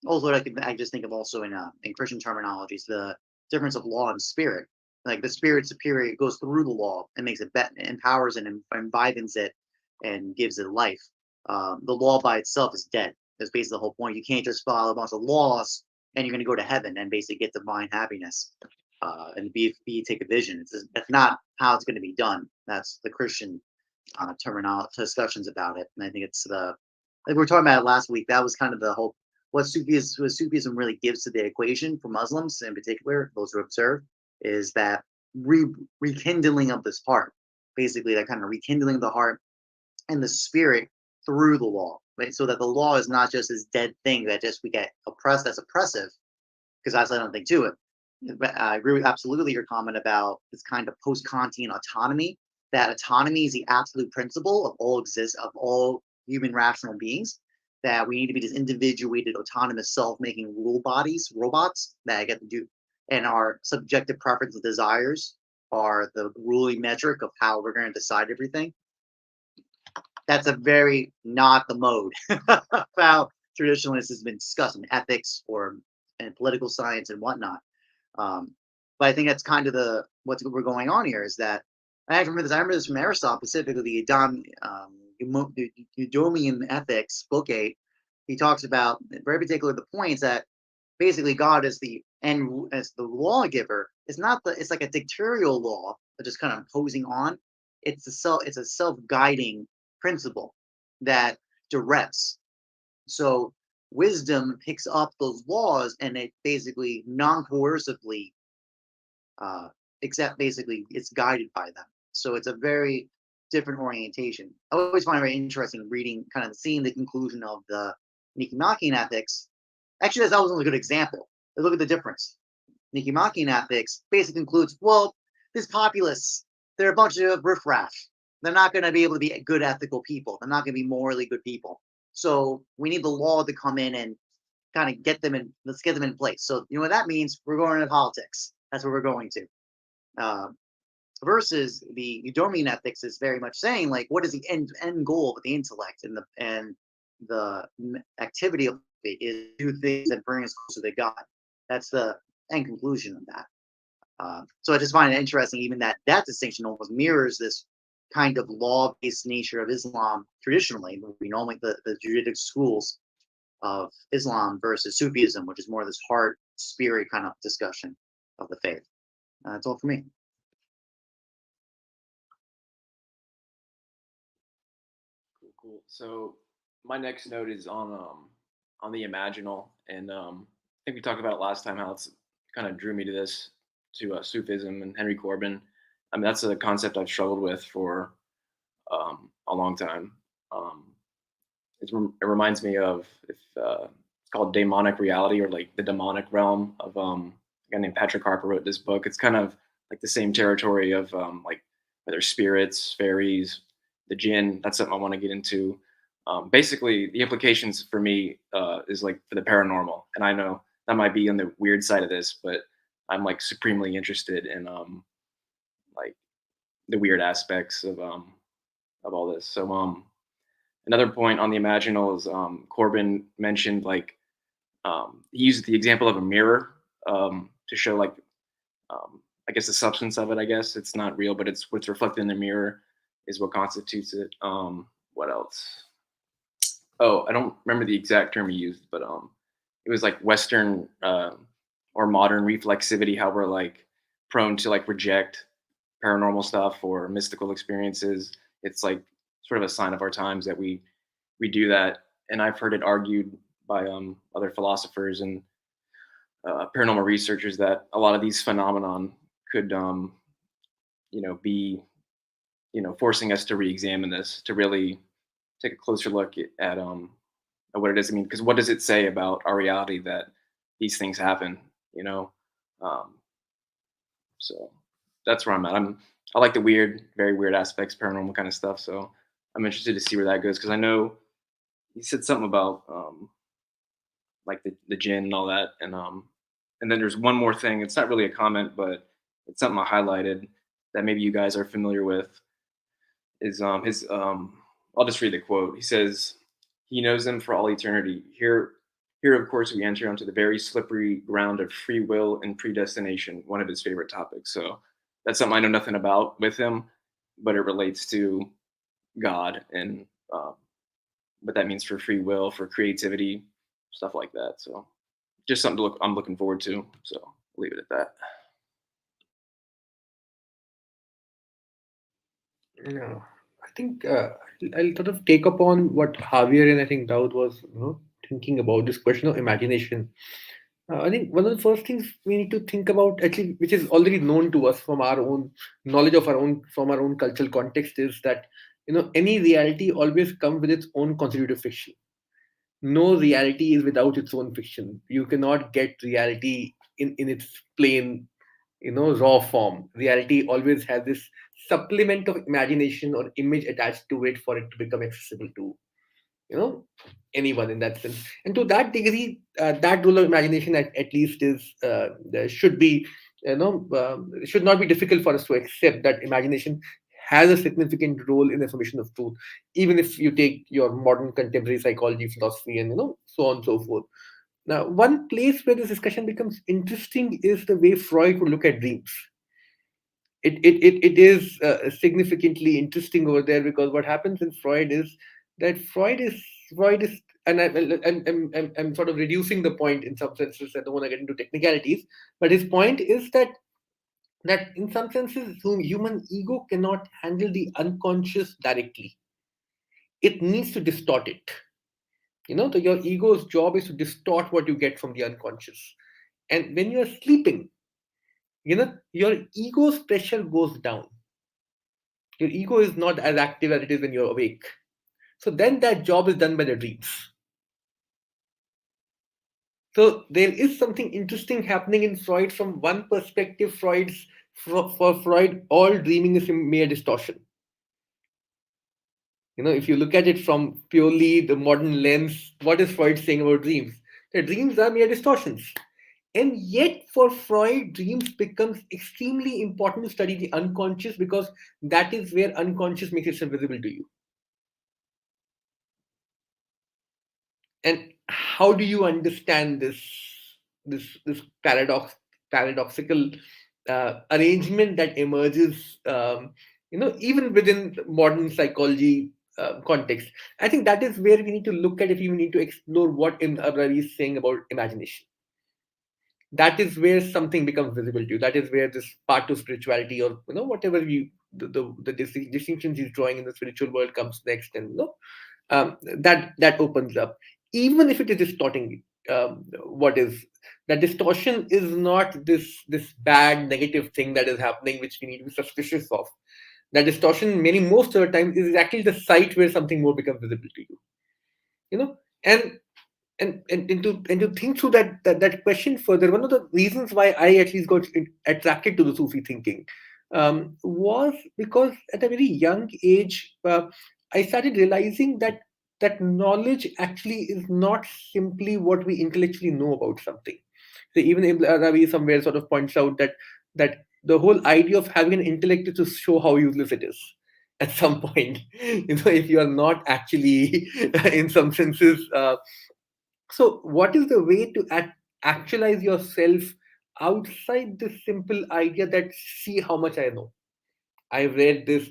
Also, I just think of also in Christian terminologies, the difference of law and spirit. like the spirit superior goes through the law and makes it better, empowers and enlivens it and gives it life. The law by itself is dead. That's basically the whole point. You can't just follow a bunch of laws and you're going to go to heaven and basically get divine happiness and take a vision. That's not how it's going to be done. That's the Christian terminology discussions about it. And I think it's like we were talking about it last week. What Sufism really gives to the equation for Muslims in particular, those who observe, is that rekindling of this heart, basically that kind of rekindling of the heart and the spirit through the law, right? So that the law is not just this dead thing that just we get oppressed as oppressive, because that's another thing to it. But I agree with absolutely your comment about this kind of post-Kantian autonomy. That autonomy is the absolute principle of all human rational beings. That we need to be this individuated, autonomous self making robots that get to do, and our subjective preferences and desires are the ruling metric of how we're going to decide everything. That's a very not the mode of how traditionalists has been discussed in ethics or in political science and whatnot. But I think that's kind of what's we're going on here is that I remember this from Aristotle, specifically the Eudaimonian Ethics, Book 8. He talks about very particular the points that basically God as the lawgiver is not it's like a dictatorial law that just kind of imposing on. It's a self-guiding principle that directs. So wisdom picks up those laws and it basically non-coercively except basically it's guided by them. So it's a very different orientation. I always find it very interesting reading, kind of seeing the conclusion of the Nicomachean Ethics. Actually, that was a good example. Look at the difference. Nicomachean Ethics basically concludes, well, this populace, they're a bunch of riffraff. They're not going to be able to be good ethical people. They're not going to be morally good people. So we need the law to come in and kind of let's get them in place. So you know what that means? We're going into politics. That's what we're going to. Versus the Eudaimonian Ethics is very much saying like, what is the end goal of the intellect and the activity of it is do things that bring us closer to God. That's the end conclusion of that. So I just find it interesting, even that distinction almost mirrors this kind of law-based nature of Islam traditionally. We know like the Juridic schools of Islam versus Sufism, which is more this heart, spirit kind of discussion of the faith. That's all for me. Cool. So my next note is on the imaginal, and I think we talked about it last time how it's kind of drew me to this to Sufism and Henry Corbin. I mean that's a concept I've struggled with for a long time. It reminds me of it's called demonic reality or like the demonic realm of a guy named Patrick Harper wrote this book. It's kind of like the same territory of like whether spirits, fairies, the jinn. That's something I want to get into. Basically, the implications for me is like for the paranormal, and I know that might be on the weird side of this, but I'm like supremely interested in like the weird aspects of all this. So another point on the imaginal is Corbin mentioned like he used the example of a mirror to show like I guess the substance of it. I guess it's not real, but it's what's reflected in the mirror is what constitutes it. What else? Oh, I don't remember the exact term he used, but it was like Western or modern reflexivity, how we're like prone to like reject paranormal stuff or mystical experiences. It's like sort of a sign of our times that we do that. And I've heard it argued by other philosophers and paranormal researchers that a lot of these phenomenon could be forcing us to re-examine this, to really take a closer look at what it is. I mean, because what does it say about our reality that these things happen? Um, so that's where I'm at. I like the weird, very weird aspects, paranormal kind of stuff. So I'm interested to see where that goes because I know he said something about like the gin and all that, and then there's one more thing. It's not really a comment, but it's something I highlighted that maybe you guys are familiar with. Is his I'll just read the quote. He says, "He knows them for all eternity. Here, of course, we enter onto the very slippery ground of free will and predestination, one of his favorite topics." So that's something I know nothing about with him, but it relates to God and what that means for free will, for creativity, stuff like that. So just something to I'm looking forward to. So I'll leave it at that. Yeah, I think I'll sort of take up on what Javier and I think Daud was, thinking about this question of imagination. I think one of the first things we need to think about, actually, which is already known to us from our own knowledge of our own from our own cultural context, is that any reality always comes with its own constitutive fiction. No reality is without its own fiction. You cannot get reality in its plain, raw form. Reality always has this supplement of imagination or image attached to it for it to become accessible to you know anyone in that sense. And to that degree, that role of imagination at least is there should be it should not be difficult for us to accept that imagination has a significant role in the formation of truth, even if you take your modern contemporary psychology, philosophy, and so on and so forth. Now, one place where this discussion becomes interesting is the way Freud would look at dreams. It is significantly interesting over there, because what happens in Freud is that Freud is and I'm sort of reducing the point in some senses. I don't want to get into technicalities, but his point is that in some senses human ego cannot handle the unconscious directly. It needs to distort it. Your ego's job is to distort what you get from the unconscious. And when you're sleeping, your ego's pressure goes down. Your ego is not as active as it is when you're awake. So then that job is done by the dreams. So there is something interesting happening in Freud. From one perspective, for Freud, all dreaming is a mere distortion. If you look at it from purely the modern lens, what is Freud saying about dreams? The dreams are mere distortions. And yet, for Freud, dreams becomes extremely important to study the unconscious, because that is where unconscious makes itself visible to you. And how do you understand this paradoxical arrangement that emerges, even within modern psychology context? I think that is where we need to look at if we need to explore what Arabi is saying about imagination. That is where something becomes visible to you. That is where this part of spirituality, or whatever the distinctions he's drawing in the spiritual world comes next, and that opens up, even if it is distorting. What is that distortion is not this bad negative thing that is happening, which we need to be suspicious of. That distortion, most of the time, is actually the site where something more becomes visible to you. And to think through that question further, one of the reasons why I at least got attracted to the Sufi thinking was because at a very young age, I started realizing that knowledge actually is not simply what we intellectually know about something. So even Ibn Arabi somewhere sort of points out that the whole idea of having an intellect is to show how useless it is. At some point, if you are not actually, in some senses, so what is the way to actualize yourself outside this simple idea that, see how much I know? I've read this,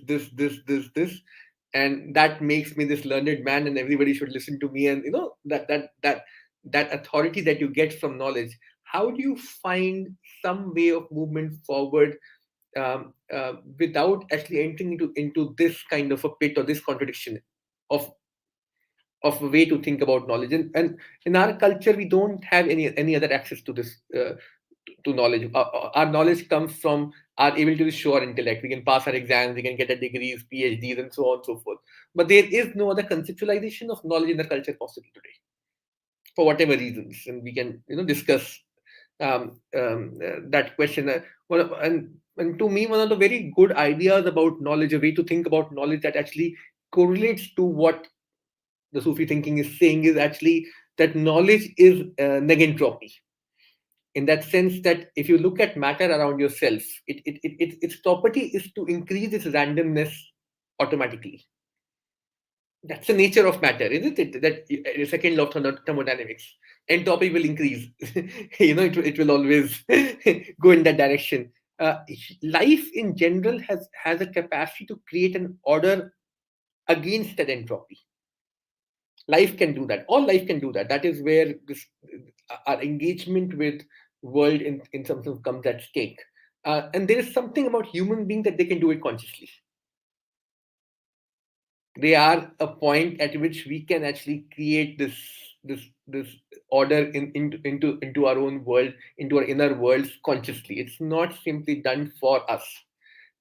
and that makes me this learned man, and everybody should listen to me. And that authority that you get from knowledge. How do you find some way of movement forward, without actually entering into this kind of a pit, or this contradiction of a way to think about knowledge? And in our culture, we don't have any other access to this, to knowledge. Our knowledge comes from our ability to show our intellect. We can pass our exams, we can get our degrees, PhDs, and so on and so forth. But there is no other conceptualization of knowledge in the culture possible today, for whatever reasons, and we can discuss that question. And to me, one of the very good ideas about knowledge, a way to think about knowledge that actually correlates to what the Sufi thinking is saying, is actually that knowledge is negentropy. In that sense, that if you look at matter around yourself, its property is to increase its randomness automatically. That's the nature of matter, isn't it? That second law of thermodynamics, entropy will increase. It will always go in that direction. life in general has a capacity to create an order against that entropy. Life can do that. All life can do that. That is where this our engagement with world in some sense comes at stake. And there is something about human beings that they can do it consciously. They are a point at which we can actually create this order into our own world, into our inner worlds consciously. It's not simply done for us.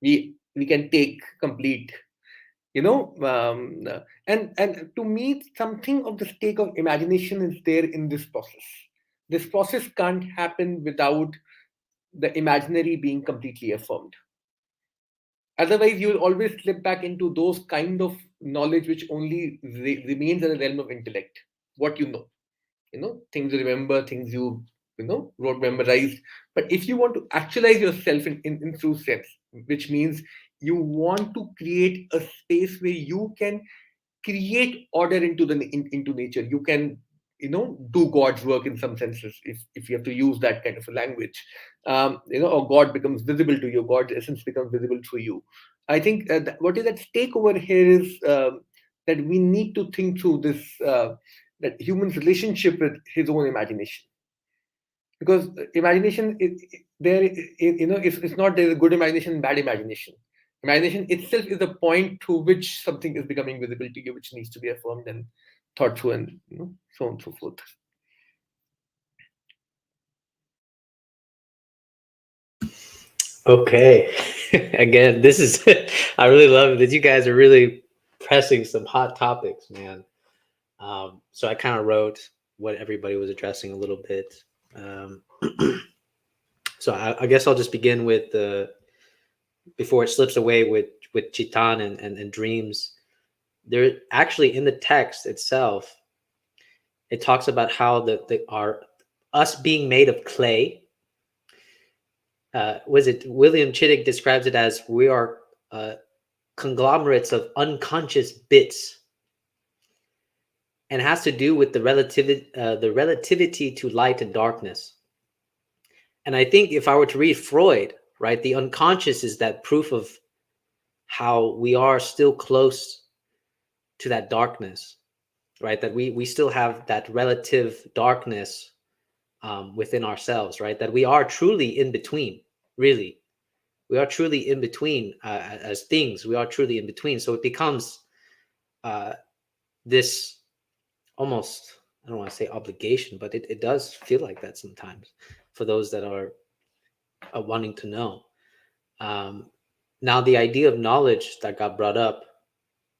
We can take complete, and to me, something of the stake of imagination is there in this process. This process can't happen without the imaginary being completely affirmed. Otherwise, you will always slip back into those kind of knowledge which only remains in the realm of intellect. What things you remember, things wrote, memorized. But if you want to actualize yourself in true sense, which means you want to create a space where you can create order into nature, you can do God's work in some senses, if you have to use that kind of a language. Or God becomes visible to you, God's essence becomes visible through you. I think what is at stake over here is that we need to think through this, that human's relationship with his own imagination. Because imagination it's not there's a good imagination and bad imagination. Imagination itself is the point through which something is becoming visible to you, which needs to be affirmed and thought through, and so on and so forth. Okay. Again, this is I really love that you guys are really pressing some hot topics, man. So I kind of wrote what everybody was addressing a little bit. So I guess I'll just begin with before it slips away with Chitan and dreams. There actually in the text itself, it talks about how our us being made of clay. Was it William Chittick describes it as we are conglomerates of unconscious bits, and it has to do with the relativity to light and darkness. And I think if I were to read Freud, right, the unconscious is that proof of how we are still close to that darkness, right? That we still have that relative darkness within ourselves, right? That we are truly in between, really. We are truly in between as things. We are truly in between. So it becomes this almost, I don't want to say obligation, but it does feel like that sometimes for those that are wanting to know. Now, the idea of knowledge that got brought up,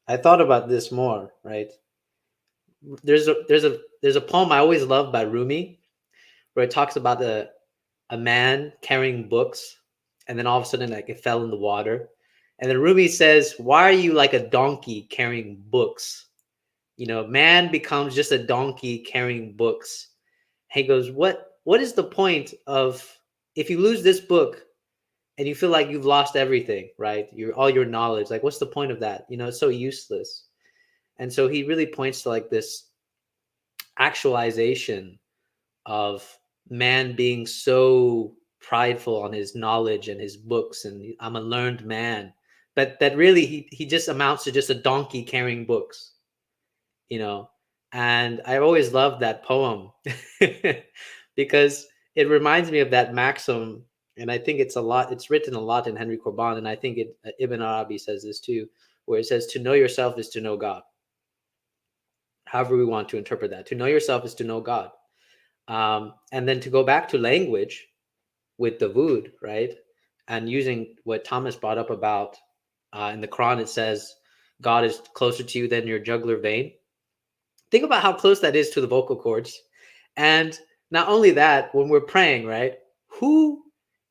I thought about this more, right? There's a poem I always love by Rumi where it talks about a man carrying books, and then all of a sudden, like, it fell in the water. And then Rumi says, "Why are you like a donkey carrying books?" Man becomes just a donkey carrying books. He goes, what is the point of, if you lose this book and you feel like you've lost everything, right? All your knowledge, like, what's the point of that? It's so useless. And so he really points to like this actualization of man being so prideful on his knowledge and his books, and I'm a learned man, but that really he just amounts to just a donkey carrying books. And I've always loved that poem because it reminds me of that maxim, and I think it's written a lot in Henry Corbin, and I think Ibn Arabi says this too, where it says, to know yourself is to know God. However we want to interpret that, to know yourself is to know God. And then to go back to language with Davud, right? And using what Thomas brought up about in the Quran, it says, God is closer to you than your jugular vein. Think about how close that is to the vocal cords. And not only that, when we're praying, right?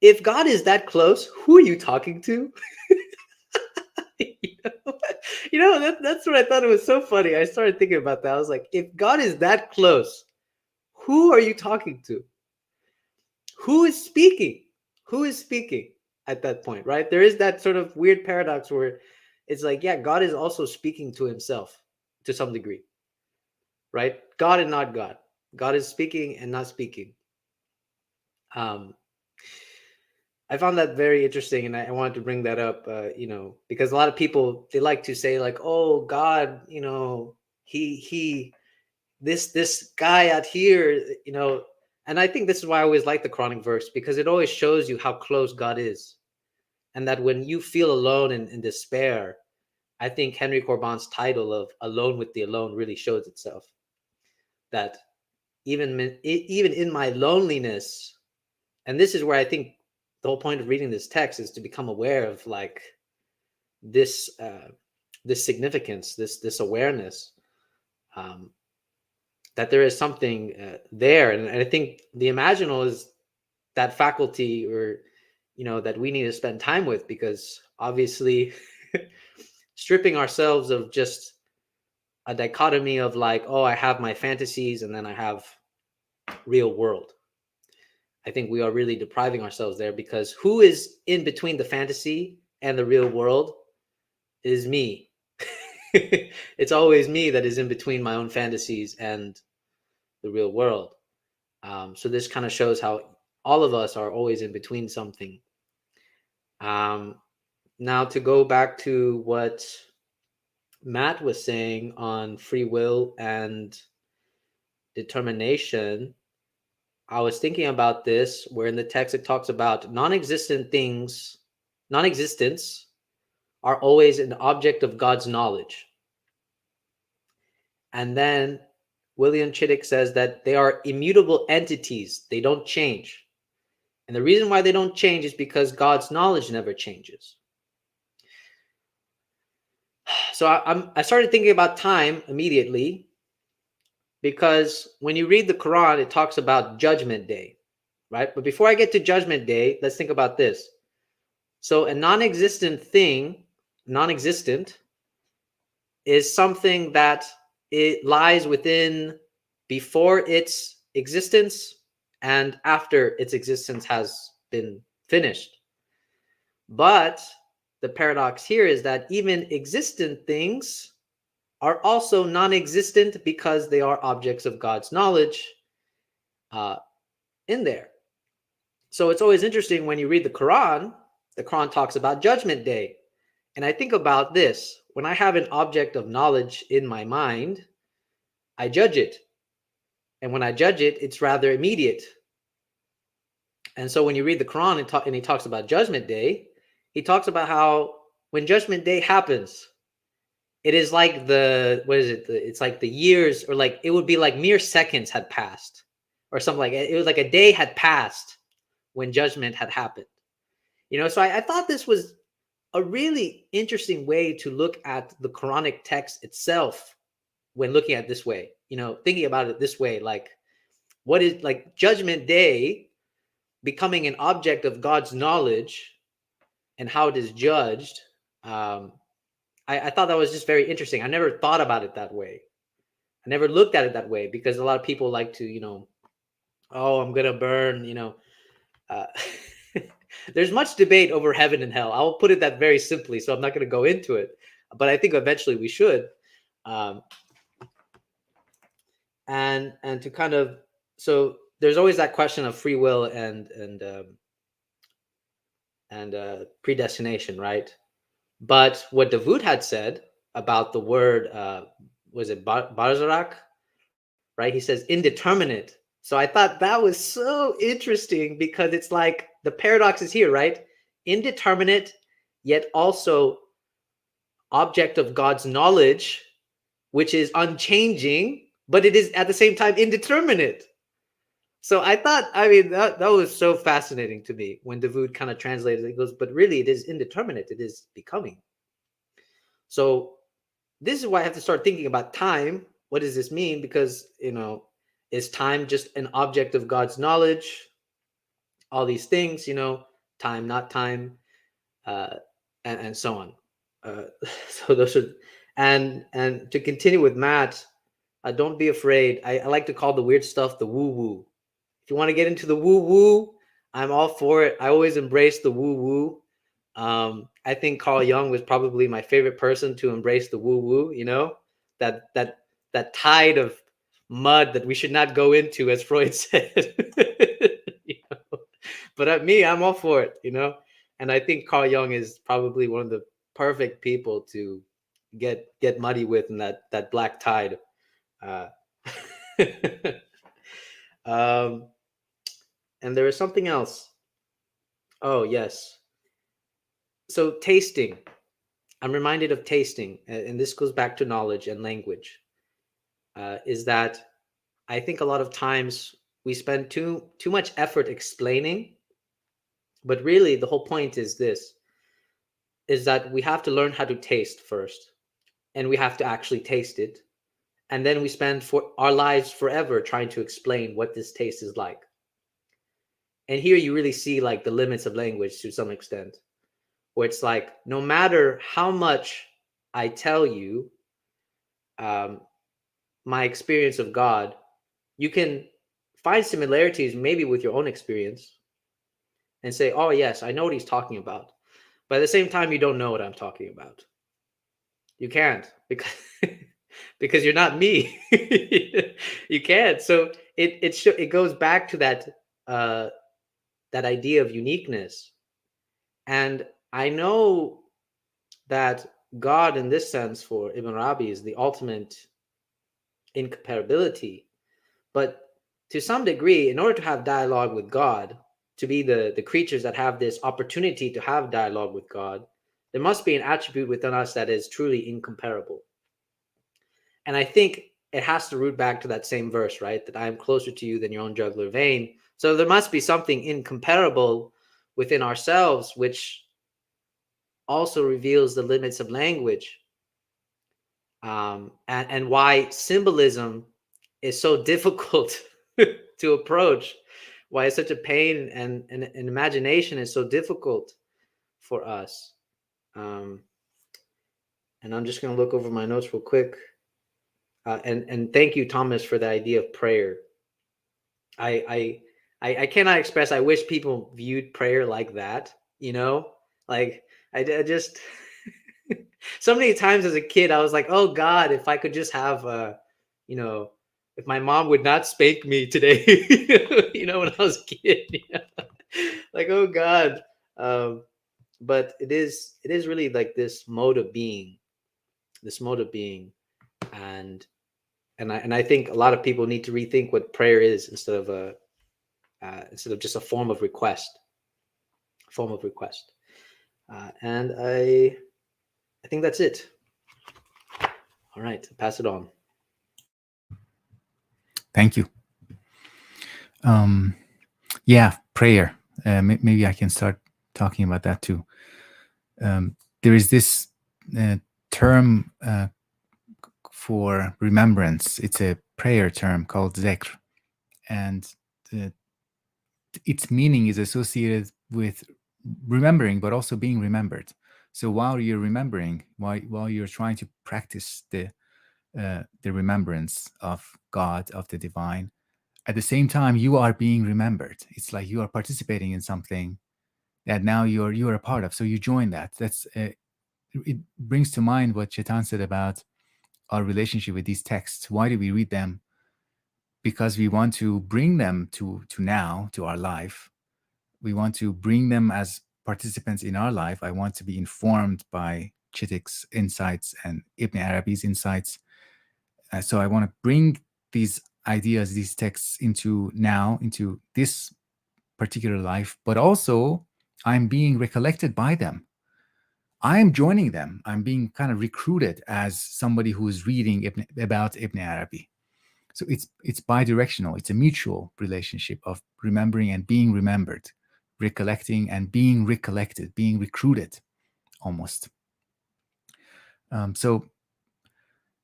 If God is that close, who are you talking to? That's what I thought. It was so funny. I started thinking about that. I was like, if God is that close, who are you talking to? Who is speaking? Who is speaking at that point, right? There is that sort of weird paradox where it's like, yeah, God is also speaking to himself to some degree. Right? God and not God. God is speaking and not speaking. I found that very interesting, and I wanted to bring that up. Because a lot of people, they like to say like, "Oh, God, he this guy out here, And I think this is why I always like the Quranic verse, because it always shows you how close God is, and that when you feel alone and in despair, I think Henry Corbin's title of "Alone with the Alone" really shows itself. That even in my loneliness, and this is where I think the whole point of reading this text is to become aware of like this significance, this awareness, that there is something there. And I think the imaginal is that faculty, or that we need to spend time with, because obviously stripping ourselves of just a dichotomy of like, oh, I have my fantasies and then I have real world. I think we are really depriving ourselves there, because who is in between the fantasy and the real world is me. It's always me that is in between my own fantasies and the real world. So this kind of shows how all of us are always in between something. Now to go back to what Matt was saying on free will and determination, I was thinking about this, where in the text it talks about non-existent things, non-existence are always an object of God's knowledge. And then William Chittick says that they are immutable entities. They don't change. And the reason why they don't change is because God's knowledge never changes. So I started thinking about time immediately, because when you read the Quran, it talks about Judgment Day, right? But before I get to Judgment Day, let's think about this. So a non-existent thing, non-existent, is something that it lies within before its existence and after its existence has been finished. But the paradox here is that even existent things are also non-existent, because they are objects of God's knowledge in there. So it's always interesting when you read the Quran talks about Judgment Day. And I think about this: when I have an object of knowledge in my mind, I judge it. And when I judge it, it's rather immediate. And so when you read the Quran and he talks about Judgment Day, he talks about how when Judgment Day happens, it is like it's like the years, or like it would be like mere seconds had passed, or something like it was like a day had passed when judgment had happened. So I thought this was a really interesting way to look at the Quranic text itself when looking at it this way, thinking about it this way, like what is like Judgment Day becoming an object of God's knowledge and how it is judged. I thought that was just very interesting. I never thought about it that way. I never looked at it that way, because a lot of people like to, oh, I'm going to burn, there's much debate over heaven and hell. I'll put it that very simply, so I'm not going to go into it. But I think eventually we should. And to kind of, so there's always that question of free will and predestination, right? But what Davud had said about the word, was it Barzarak, right? He says indeterminate. So I thought that was so interesting, because it's like the paradox is here, right? Indeterminate, yet also object of God's knowledge, which is unchanging, but it is at the same time indeterminate. So I thought, that was so fascinating to me when Davud kind of translated it. He goes, but really it is indeterminate. It is becoming. So this is why I have to start thinking about time. What does this mean? Because, is time just an object of God's knowledge? All these things, time, not time, and so on. So those are, and to continue with Matt, don't be afraid. I like to call the weird stuff the woo-woo. If you want to get into the woo-woo, I'm all for it. I always embrace the woo-woo. I think Carl Jung was probably my favorite person to embrace the woo-woo, that tide of mud that we should not go into, as Freud said. But me, I'm all for it, you know. And I think Carl Jung is probably one of the perfect people to get muddy with in that black tide. Uh, um, and there is something else. Oh yes. So tasting. I'm reminded of tasting, and this goes back to knowledge and language. Is that I think a lot of times we spend too much effort explaining, but really the whole point is this: is that we have to learn how to taste first, and we have to actually taste it, and then we spend for our lives forever trying to explain what this taste is like. And here you really see like the limits of language to some extent, where it's like no matter how much I tell you my experience of God, you can find similarities maybe with your own experience and say, oh yes, I know what he's talking about, but at the same time you don't know what I'm talking about. You can't, because because you're not me. You can't. So it goes back to that idea of uniqueness. And I know that God, in this sense, for Ibn Arabi, is the ultimate incomparability. But to some degree, in order to have dialogue with God, to be the creatures that have this opportunity to have dialogue with God, there must be an attribute within us that is truly incomparable. And I think it has to root back to that same verse, right? That I am closer to you than your own jugular vein. So there must be something incomparable within ourselves, which also reveals the limits of language, and why symbolism is so difficult to approach, why it's such a pain, and imagination is so difficult for us. And I'm just going to look over my notes real quick. And thank you, Thomas, for the idea of prayer. I cannot express. I wish people viewed prayer like that. You know, like I just so many times as a kid, I was like, oh God, if I could just have, you know, if my mom would not spank me today, you know, when I was a kid, you know? Like, oh God. But it is really like this mode of being, and I think a lot of people need to rethink what prayer is instead of just a form of request. And I think that's it. All right, pass it on. Thank you. Yeah, prayer. Maybe I can start talking about that too. There is this term for remembrance. It's a prayer term called zikr, and its meaning is associated with remembering, but also being remembered. So while you're remembering, while you're trying to practice the remembrance of God, of the divine, at the same time you are being remembered. It's like you are participating in something that now you're a part of. So you join that. That's it brings to mind what Chetan said about our relationship with these texts. Why do we read them? Because we want to bring them to now, to our life. We want to bring them as participants in our life. I want to be informed by Chitik's insights and Ibn Arabi's insights. So I want to bring these ideas, these texts into now, into this particular life, but also I'm being recollected by them. I'm joining them. I'm being kind of recruited as somebody who is reading about Ibn Arabi. So it's bi-directional. It's a mutual relationship of remembering and being remembered, recollecting and being recollected, being recruited, almost. So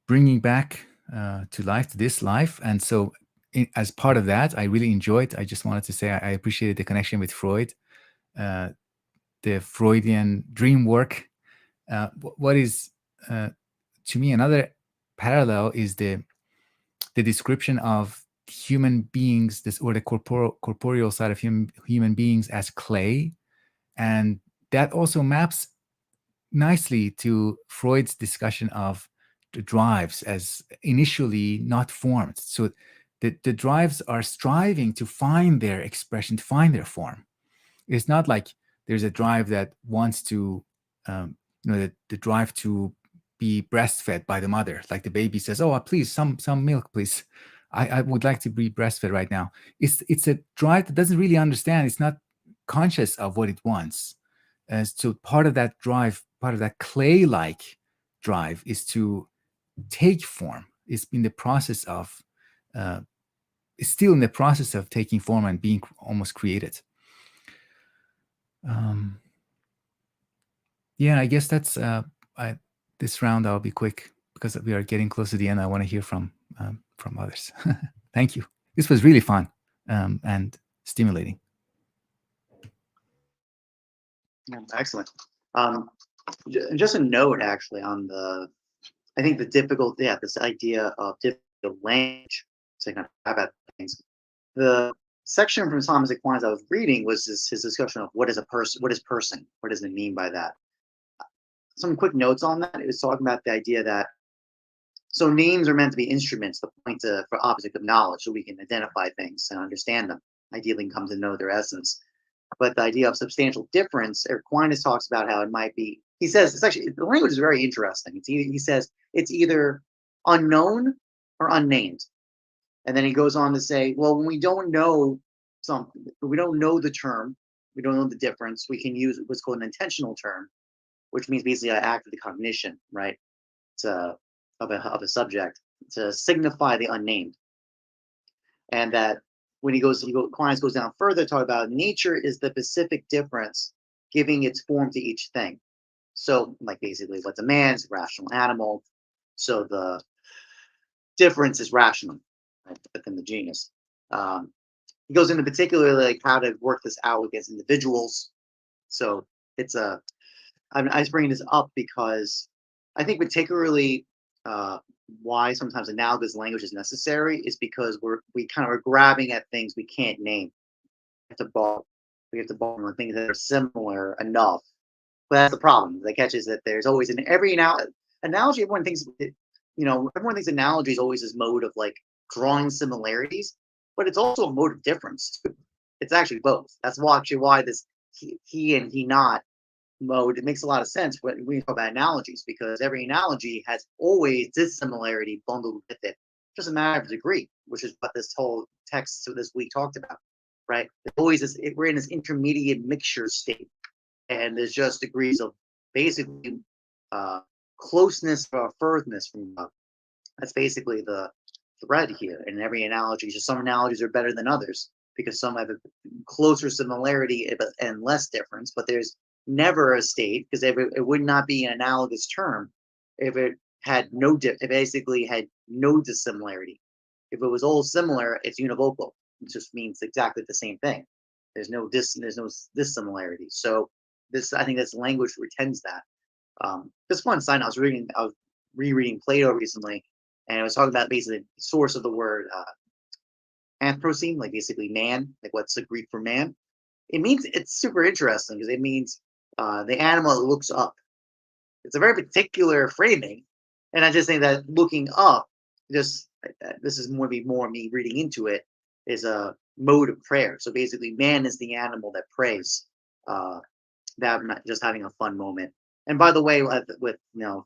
bringing back to life, to this life. And so as part of that, I really enjoyed. I just wanted to say I appreciated the connection with Freud, the Freudian dream work. What is, to me, another parallel is the description of human beings, or the corporeal side of human beings as clay. And that also maps nicely to Freud's discussion of the drives as initially not formed. So the drives are striving to find their expression, to find their form. It's not like there's a drive that wants to, the drive to be breastfed by the mother. Like the baby says, "Oh, please, some milk, please. I would like to be breastfed right now." It's a drive that doesn't really understand. It's not conscious of what it wants. So part of that drive, part of that clay-like drive, is to take form. It's in the process of, it's still in the process of taking form and being almost created. Yeah, I guess that's this round. I'll be quick because we are getting close to the end. I want to hear from others. Thank you. This was really fun and stimulating. Excellent. Just a note, actually, on I think this idea of difficult language. So I kind of about things. The section from Thomas Aquinas I was reading was his discussion of what is a person, what is person, what does it mean by that. Some quick notes on that. It was talking about the idea that names are meant to be instruments that point for object of knowledge, so we can identify things and understand them. Ideally, come to know their essence. But the idea of substantial difference, Aquinas talks about how it might be. He says it's actually, the language is very interesting. He says it's either unknown or unnamed. And then he goes on to say, well, when we don't know something, we don't know the term, we don't know the difference, we can use what's called an intentional term, which means basically an act of the cognition, right? Of a subject to signify the unnamed. And that when Aquinas goes down further, talk about nature is the specific difference giving its form to each thing. So, like basically what's a man is a rational animal. So the difference is rational, right, within the genus. He goes into particularly like how to work this out against individuals. So it's I was bringing this up because I think particularly why sometimes analogous language is necessary is because we kind of are grabbing at things we can't name. We have to borrow on things that are similar enough. But that's the problem. The catch is that there's always every analogy. Everyone thinks analogy is always this mode of like drawing similarities, but it's also a mode of difference. It's actually both. That's why this he and he not mode, it makes a lot of sense when we talk about analogies, because every analogy has always dissimilarity bundled with it. Just a matter of degree, which is what this whole text this week talked about, right? We're in this intermediate mixture state, and there's just degrees of basically closeness or furthness from God. That's basically the thread here. And every analogy, just some analogies are better than others because some have a closer similarity and less difference, but there's never a state, because it would not be an analogous term if it had it basically had no dissimilarity. If it was all similar, it's univocal. It just means exactly the same thing. There's no dissimilarity. So I think this language retends that. Just one sign, I was rereading Plato recently, and I was talking about basically the source of the word Anthropocene, like basically man, like what's the Greek for man. It's super interesting because it means the animal that looks up. It's a very particular framing, and I just think that looking up, this is more me reading into it, is a mode of prayer. So basically, man is the animal that prays. That I'm not just having a fun moment. And by the way, with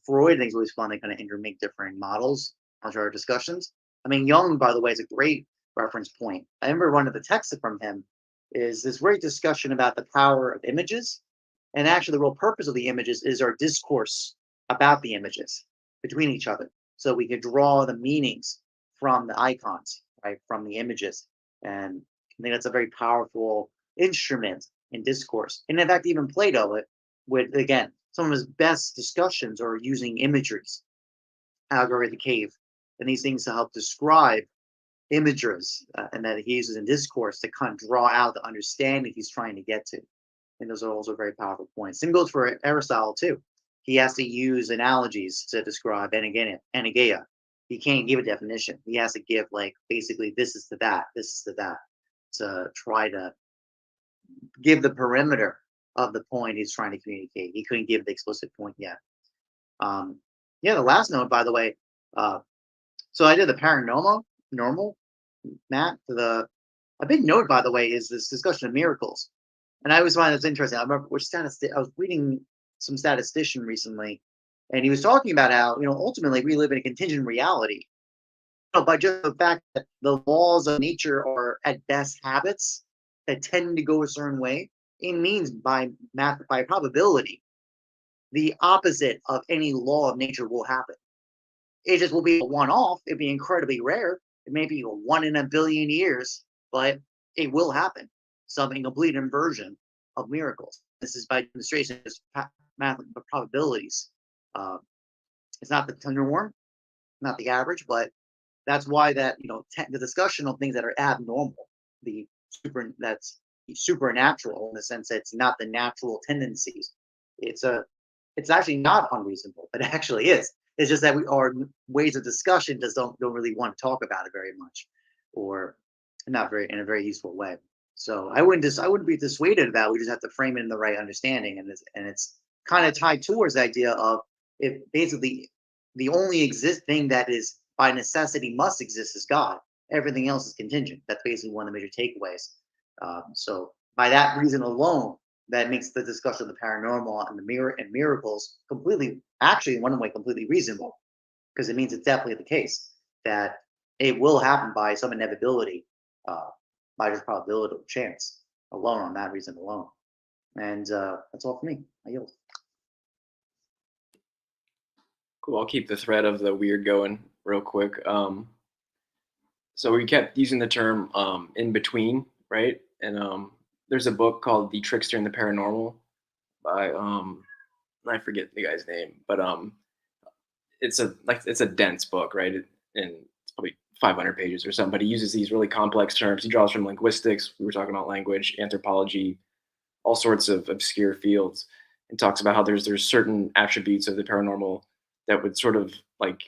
Freud, I think it's always fun to kind of intermake different models onto our discussions. I mean, Jung, by the way, is a great reference point. I remember one of the texts from him is this great discussion about the power of images. And actually, the real purpose of the images is our discourse about the images between each other. So we could draw the meanings from the icons, right, from the images. And I think that's a very powerful instrument in discourse. And in fact, even Plato, with again, some of his best discussions are using imageries, allegory of the cave, and these things to help describe images, and that he uses in discourse to kind of draw out the understanding he's trying to get to. And those are also very powerful points. Same goes for Aristotle too. He has to use analogies to describe anageia. He can't give a definition. He has to give like basically this is to that, this is to that, to try to give the perimeter of the point he's trying to communicate. He couldn't give the explicit point yet. The last note, by the way, so I did the paranormal, Matt. A big note, by the way, is this discussion of miracles. And I always find this interesting. I remember I was reading some statistician recently, and he was talking about how, ultimately we live in a contingent reality. By just the fact that the laws of nature are at best habits that tend to go a certain way, it means by probability, the opposite of any law of nature will happen. It just will be a one-off. It'd be incredibly rare. It may be 1 in a billion years, but it will happen. Some complete inversion of miracles. This is by demonstration, just math probabilities. It's not the norm, not the average, but that's why that the discussion of things that are abnormal, that's supernatural in the sense that it's not the natural tendencies. It's actually not unreasonable. It actually is. It's just that our ways of discussion just don't really want to talk about it very much, or not very in a very useful way. So I wouldn't be dissuaded about it. We just have to frame it in the right understanding, and it's kind of tied towards the idea of, if basically the only thing that is by necessity must exist is God. Everything else is contingent. That's basically one of the major takeaways. So by that reason alone, that makes the discussion of the paranormal and miracles actually in one way completely reasonable, because it means it's definitely the case that it will happen by some inevitability, by just probability or chance alone, on that reason alone. And that's all for me. I yield. Cool. I'll keep the thread of the weird going real quick. So we kept using the term in between, right? And there's a book called The Trickster and the Paranormal by I forget the guy's name, but it's a dense book, right? And it's probably 500 pages or something. But he uses these really complex terms. He draws from linguistics. We were talking about language, anthropology, all sorts of obscure fields, and talks about how there's certain attributes of the paranormal that would sort of like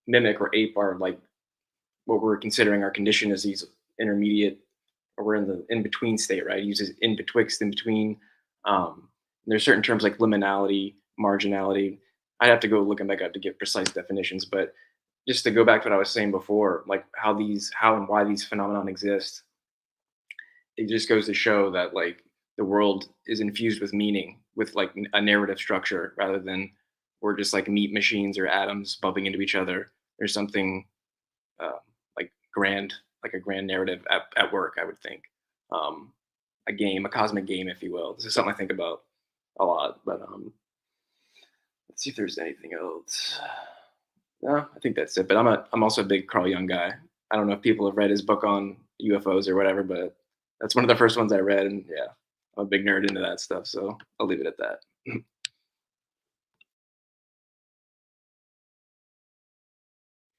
mimic or ape our like what we're considering our condition as these intermediate, or we're in the in between state, right? He uses in betwixt, in between. There's certain terms like liminality, marginality. I'd have to go looking back up to give precise definitions, but just to go back to what I was saying before, like how and why these phenomenon exist, it just goes to show that like the world is infused with meaning, with like a narrative structure, rather than we're just like meat machines or atoms bumping into each other. There's something like grand, like a grand narrative at work, I would think. A cosmic game, if you will. This is something I think about a lot, but let's see if there's anything else. No, I think that's it. But I'm also a big Carl Jung guy. I don't know if people have read his book on UFOs or whatever, but that's one of the first ones I read, and yeah, I'm a big nerd into that stuff. So I'll leave it at that.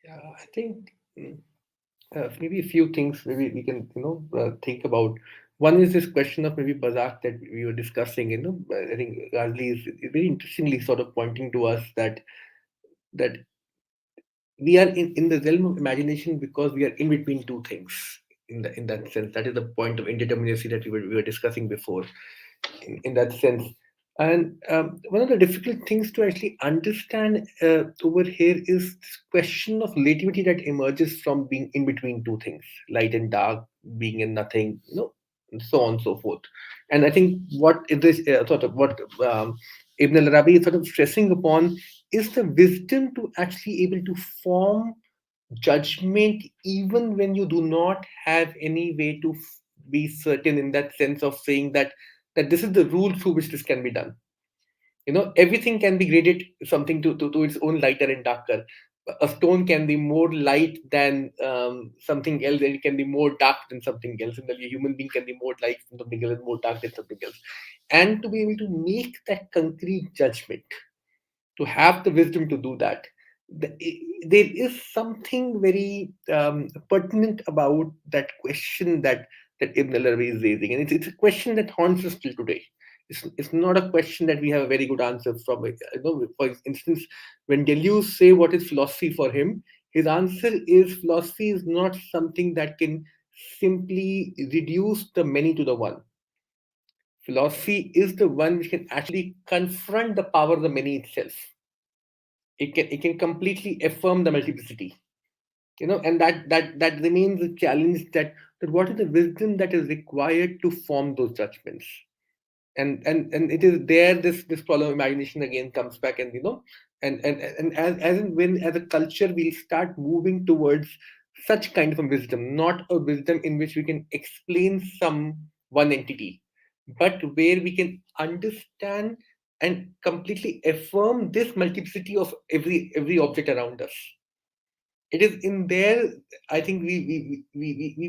Yeah, I think maybe a few things maybe we can think about. One is this question of maybe Bazak that we were discussing. I think Ghazali is very interestingly sort of pointing to us that we are in the realm of imagination because we are in between two things. In that sense, that is the point of indeterminacy that we were discussing before. In that sense, and one of the difficult things to actually understand over here is this question of relativity that emerges from being in between two things, light and dark, being and nothing, and so on and so forth. And I think what in this sort of what Ibn al-Arabi is sort of stressing upon is the wisdom to actually able to form judgment even when you do not have any way to be certain, in that sense of saying that this is the rule through which this can be done. Everything can be graded something to its own lighter and darker. A stone can be more light than something else, and it can be more dark than something else, and a human being can be more light than something else and more dark than something else. And to be able to make that concrete judgment, to have the wisdom to do that, there is something very pertinent about that question that Ibn al-Arabi is raising, and it's a question that haunts us till today. It's not a question that we have a very good answer from it. For instance, when Deleuze say what is philosophy for him, his answer is philosophy is not something that can simply reduce the many to the one. Philosophy is the one which can actually confront the power of the many itself. It can completely affirm the multiplicity, and that remains a challenge, that what is the wisdom that is required to form those judgments. and it is there this problem of imagination again comes back, and and as in when as a culture we'll start moving towards such kind of a wisdom, not a wisdom in which we can explain some one entity, but where we can understand and completely affirm this multiplicity of every object around us. It is in there, I think we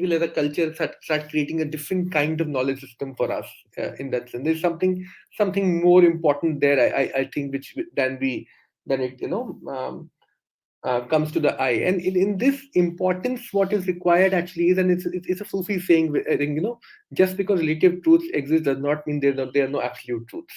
will as a culture start creating a different kind of knowledge system for us, in that sense. There's something more important there, I think, which than it comes to the eye. And in this importance, what is required actually is, and it's a Sufi saying, I think, just because relative truths exist does not mean there are no absolute truths,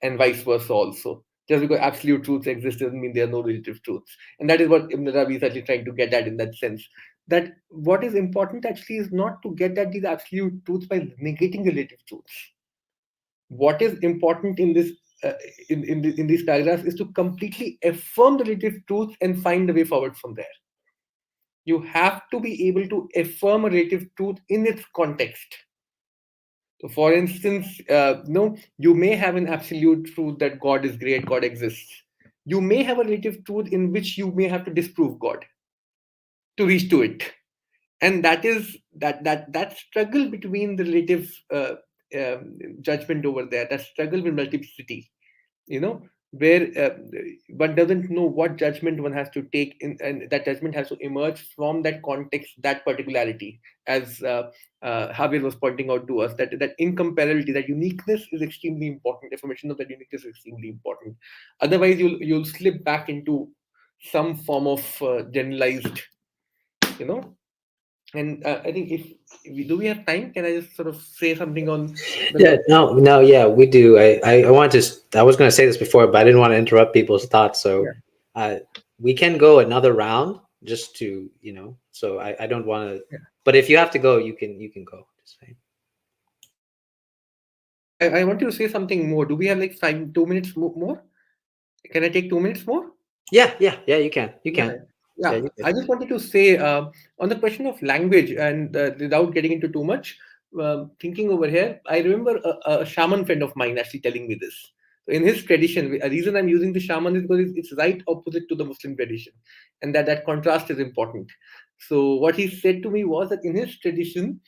and vice versa also. Just because absolute truths exist doesn't mean there are no relative truths. And that is what Ibn Arabi is actually trying to get at, in that sense. That what is important actually is not to get at these absolute truths by negating relative truths. What is important in this in these paragraphs is to completely affirm the relative truth and find a way forward from there. You have to be able to affirm a relative truth in its context. So, for instance, no, you may have an absolute truth that God is great, God exists. You may have a relative truth in which you may have to disprove God to reach to it, and that is that struggle between the relative judgment over there, that struggle with multiplicity, where one doesn't know what judgment one has to take in, and that judgment has to emerge from that context, that particularity, as Javier was pointing out to us, that incomparability, that uniqueness is extremely important. Affirmation of that uniqueness is extremely important. Otherwise, you'll slip back into some form of generalized, you know and I think if do we have time, can I just sort of say something on Yeah, no, yeah, we do. I wanted to. I was going to say this before, but I didn't want to interrupt people's thoughts. So, we can go another round just to, So I don't want to. Yeah. But if you have to go, you can go. Just fine. I want to say something more. Do we have like 2 minutes more? Can I take 2 minutes more? Yeah, you can. You can. Yeah, you can. I just wanted to say on the question of language, and without getting into too much, thinking over here, I remember a shaman friend of mine actually telling me this. So in his tradition, a reason I'm using the shaman is because it's right opposite to the Muslim tradition, and that contrast is important. So what he said to me was that in his tradition,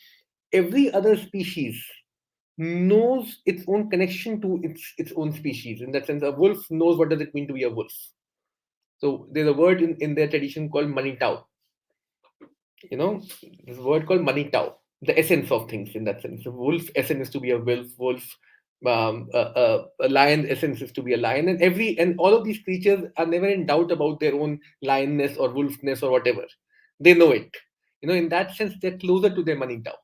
every other species knows its own connection to its own species. In that sense, a wolf knows what does it mean to be a wolf. So there's a word in their tradition called manitao. This word called manitao, the essence of things, in that sense. The wolf essence is to be a wolf. A lion essence is to be a lion, and all of these creatures are never in doubt about their own lionness or wolfness or whatever. They know it. In that sense, they're closer to their manitao.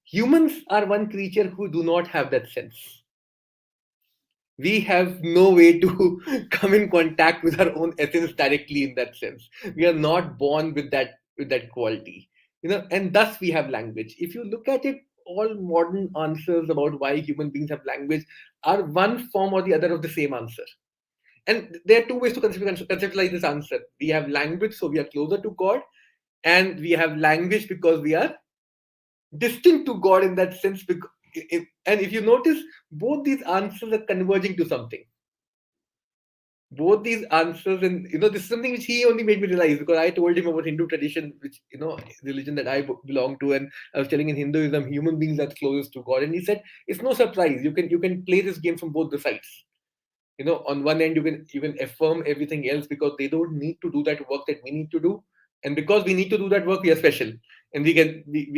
Humans are one creature who do not have that sense. We have no way to come in contact with our own essence directly, in that sense. We are not born with that quality, and thus we have language. If you look at it, all modern answers about why human beings have language are one form or the other of the same answer. And there are two ways to conceptualize this answer. We have language, so we are closer to God, and we have language because we are distinct to God, in that sense. And if you notice, both these answers are converging to something. Both these answers, and this is something which he only made me realize, because I told him about Hindu tradition, which religion that I belong to, and I was telling in Hinduism, human beings are closest to God, and he said it's no surprise. You can play this game from both the sides. On one end, you can affirm everything else because they don't need to do that work that we need to do, and because we need to do that work, we are special, and we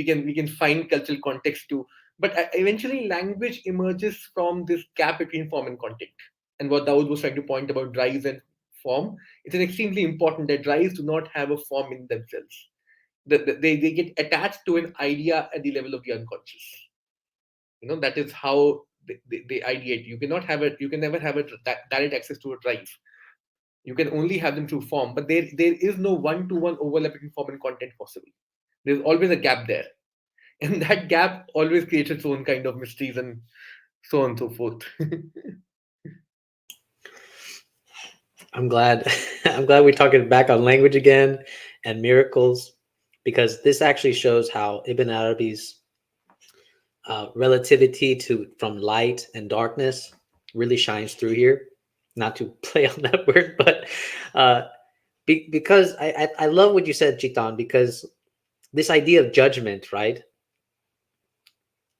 can find cultural context too. But eventually, language emerges from this gap between form and content. And what Dawood was trying to point about drives and form, it's an extremely important that drives do not have a form in themselves. They get attached to an idea at the level of the unconscious. That is how they ideate. You can never have direct access to a drive. You can only have them through form, but there is no one-to-one overlap between form and content possible. There's always a gap there. And that gap always creates its own kind of mysteries and so on and so forth. I'm glad we're talking back on language again and miracles, because this actually shows how Ibn Arabi's relativity to from light and darkness really shines through here. Not to play on that word, but because I love what you said, Chitan, because this idea of judgment, right?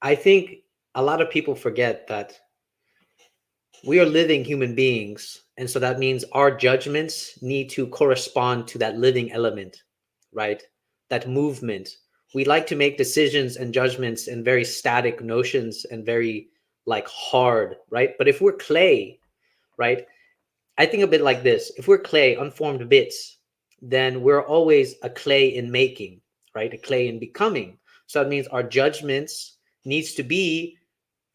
I think a lot of people forget that we are living human beings. And so that means our judgments need to correspond to that living element, right? That movement. We like to make decisions and judgments in very static notions and very like hard, right? But if we're clay, right? I think a bit like this. If we're clay, unformed bits, then we're always a clay in making, right? A clay in becoming. So that means our judgments needs to be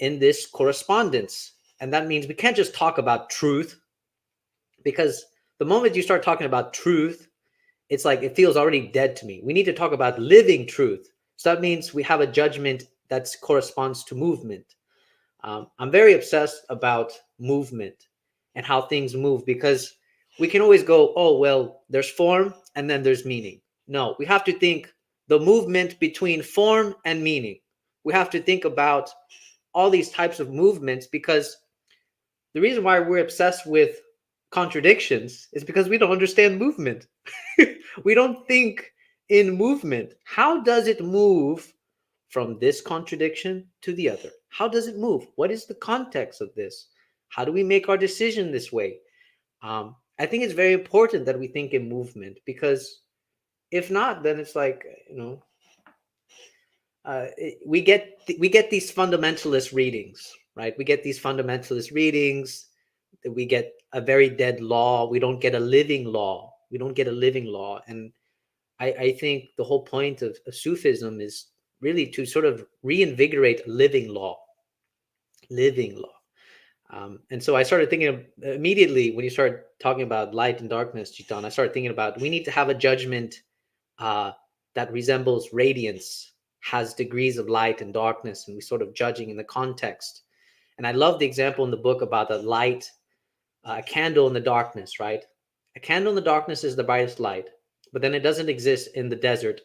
in this correspondence. And that means we can't just talk about truth, because the moment you start talking about truth, it's like it feels already dead to me. We need to talk about living truth. So that means we have a judgment that corresponds to movement. I'm very obsessed about movement and how things move, because we can always go, oh, well, there's form and then there's meaning. No, we have to think the movement between form and meaning. We have to think about all these types of movements, because the reason why we're obsessed with contradictions is because we don't understand movement. We don't think in movement. How does it move from this contradiction to the other? How does it move? What is the context of this? How do we make our decision this way? I think it's very important that we think in movement, because if not, then it's like, we get these fundamentalist readings, right? We get these fundamentalist readings. We get a very dead law. We don't get a living law. We don't get a living law. And I think the whole point of Sufism is really to sort of reinvigorate living law, living law. And so I started thinking of, immediately when you started talking about light and darkness, Chitan, I started thinking about we need to have a judgment that resembles radiance, has degrees of light and darkness, and we sort of judging in the context. And I love the example in the book about the light, a candle in the darkness, right? A candle in the darkness is the brightest light, but then it doesn't exist in the desert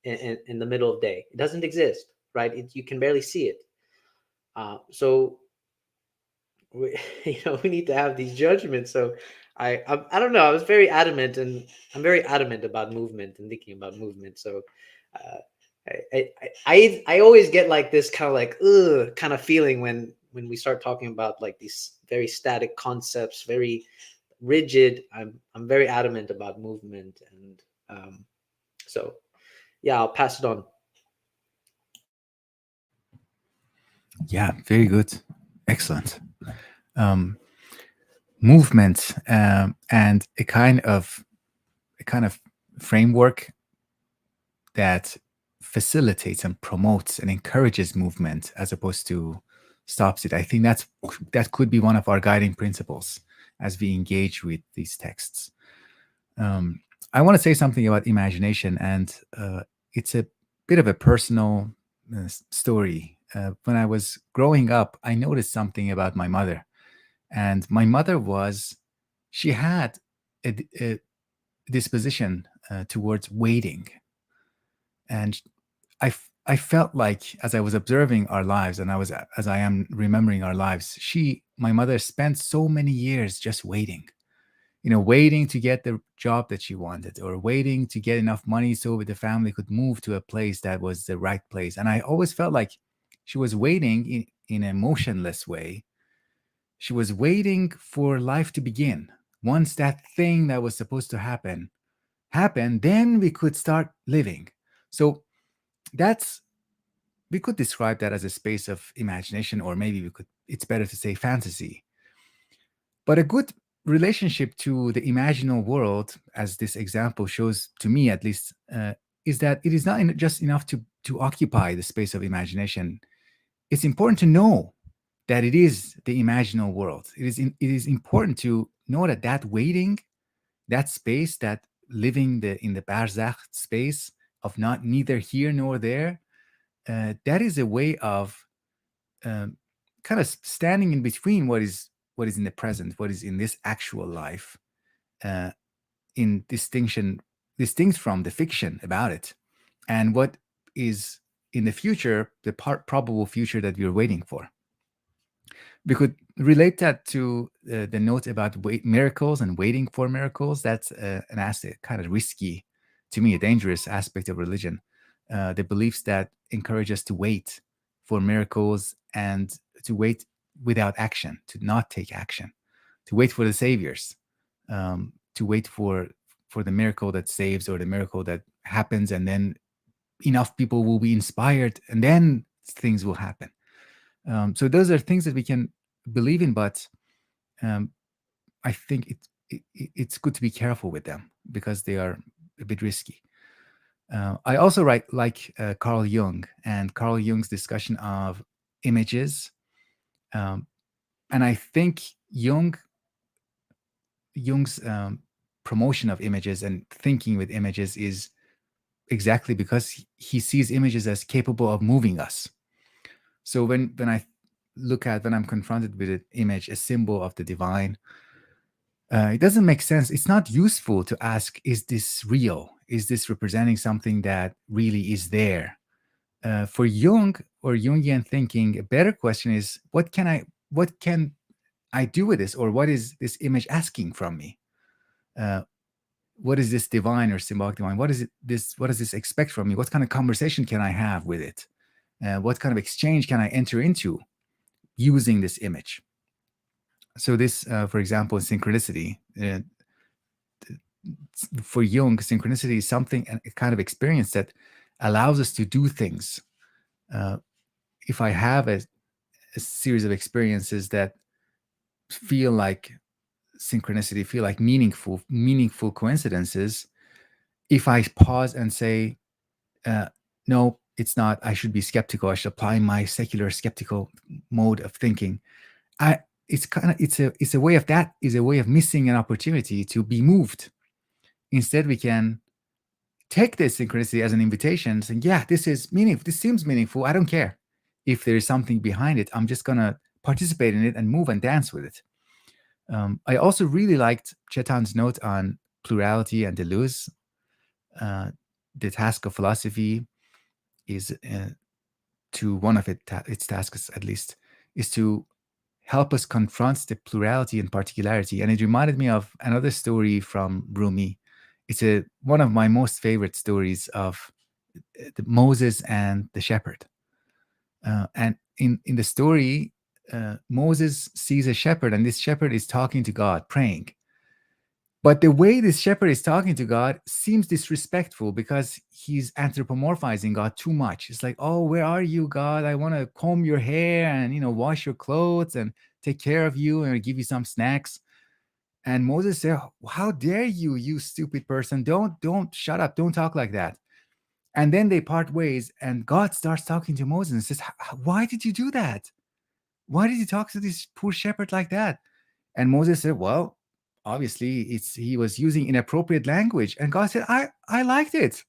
in the middle of day. It doesn't exist, right? You can barely see it. So we, we need to have these judgments. So I don't know. I was very adamant, and I'm very adamant about movement and thinking about movement. So uh, I always get like this kind of like kind of feeling when we start talking about like these very static concepts, very rigid. I'm very adamant about movement, and so yeah, I'll pass it on. Yeah, very good. Excellent. Movement and a kind of framework that facilitates and promotes and encourages movement as opposed to stops it. I think that could be one of our guiding principles as we engage with these texts. I want to say something about imagination, and it's a bit of a personal story. When I was growing up, I noticed something about my mother. And my mother she had a disposition towards waiting. And I felt like, as I was observing our lives, and as I am remembering our lives, my mother spent so many years just waiting, waiting to get the job that she wanted, or waiting to get enough money so the family could move to a place that was the right place. And I always felt like she was waiting in a motionless way. She was waiting for life to begin. Once that thing that was supposed to happen happened, then we could start living. So we could describe that as a space of imagination, or maybe it's better to say fantasy. But a good relationship to the imaginal world, as this example shows to me at least, is that it is not just enough to occupy the space of imagination. It's important to know that it is the imaginal world. It is important to know that waiting, that space, that living in the barzakh space of not neither here nor there, that is a way of kind of standing in between what is in the present, what is in this actual life, in distinct from the fiction about it, and what is in the future, the probable future that we're waiting for. We could relate that to the note about miracles and waiting for miracles. That's an aspect, kind of risky, to me, a dangerous aspect of religion. The beliefs that encourage us to wait for miracles and to wait without action, to not take action, to wait for the saviors, to wait for the miracle that saves or the miracle that happens, and then enough people will be inspired, and then things will happen. So those are things that we can believe in, but I think it's good to be careful with them because they are a bit risky. I also like Carl Jung and Carl Jung's discussion of images, and I think Jung's promotion of images and thinking with images is exactly because he sees images as capable of moving us. So when I'm confronted with an image, a symbol of the divine, it doesn't make sense. It's not useful to ask, is this real? Is this representing something that really is there? For Jung or Jungian thinking, a better question is, what can I do with this? Or what is this image asking from me? What is this divine or symbolic divine? What does this expect from me? What kind of conversation can I have with it? What kind of exchange can I enter into using this image? So this, for example, synchronicity. For Jung, synchronicity is something, a kind of experience that allows us to do things. If I have a series of experiences that feel like synchronicity, feel like meaningful coincidences, if I pause and say, no, it's not, I should be skeptical, I should apply my secular skeptical mode of thinking, it's a way of missing an opportunity to be moved. Instead, we can take this synchronicity as an invitation, saying, yeah, this is meaningful, this seems meaningful, I don't care if there is something behind it, I'm just gonna participate in it and move and dance with it. I also really liked Chetan's note on plurality and Deleuze. The task of philosophy is to one of its tasks, at least, is to help us confront the plurality and particularity. And it reminded me of another story from Rumi. It's one of my most favorite stories of Moses and the shepherd. And in the story, Moses sees a shepherd, and this shepherd is talking to God, praying. But the way this shepherd is talking to God seems disrespectful because he's anthropomorphizing God too much. It's like, oh, where are you, God? I want to comb your hair and, wash your clothes and take care of you and give you some snacks. And Moses said, how dare you, you stupid person? Don't shut up. Don't talk like that. And then they part ways, and God starts talking to Moses and says, why did you do that? Why did you talk to this poor shepherd like that? And Moses said, well, obviously he was using inappropriate language. And God said, I liked it.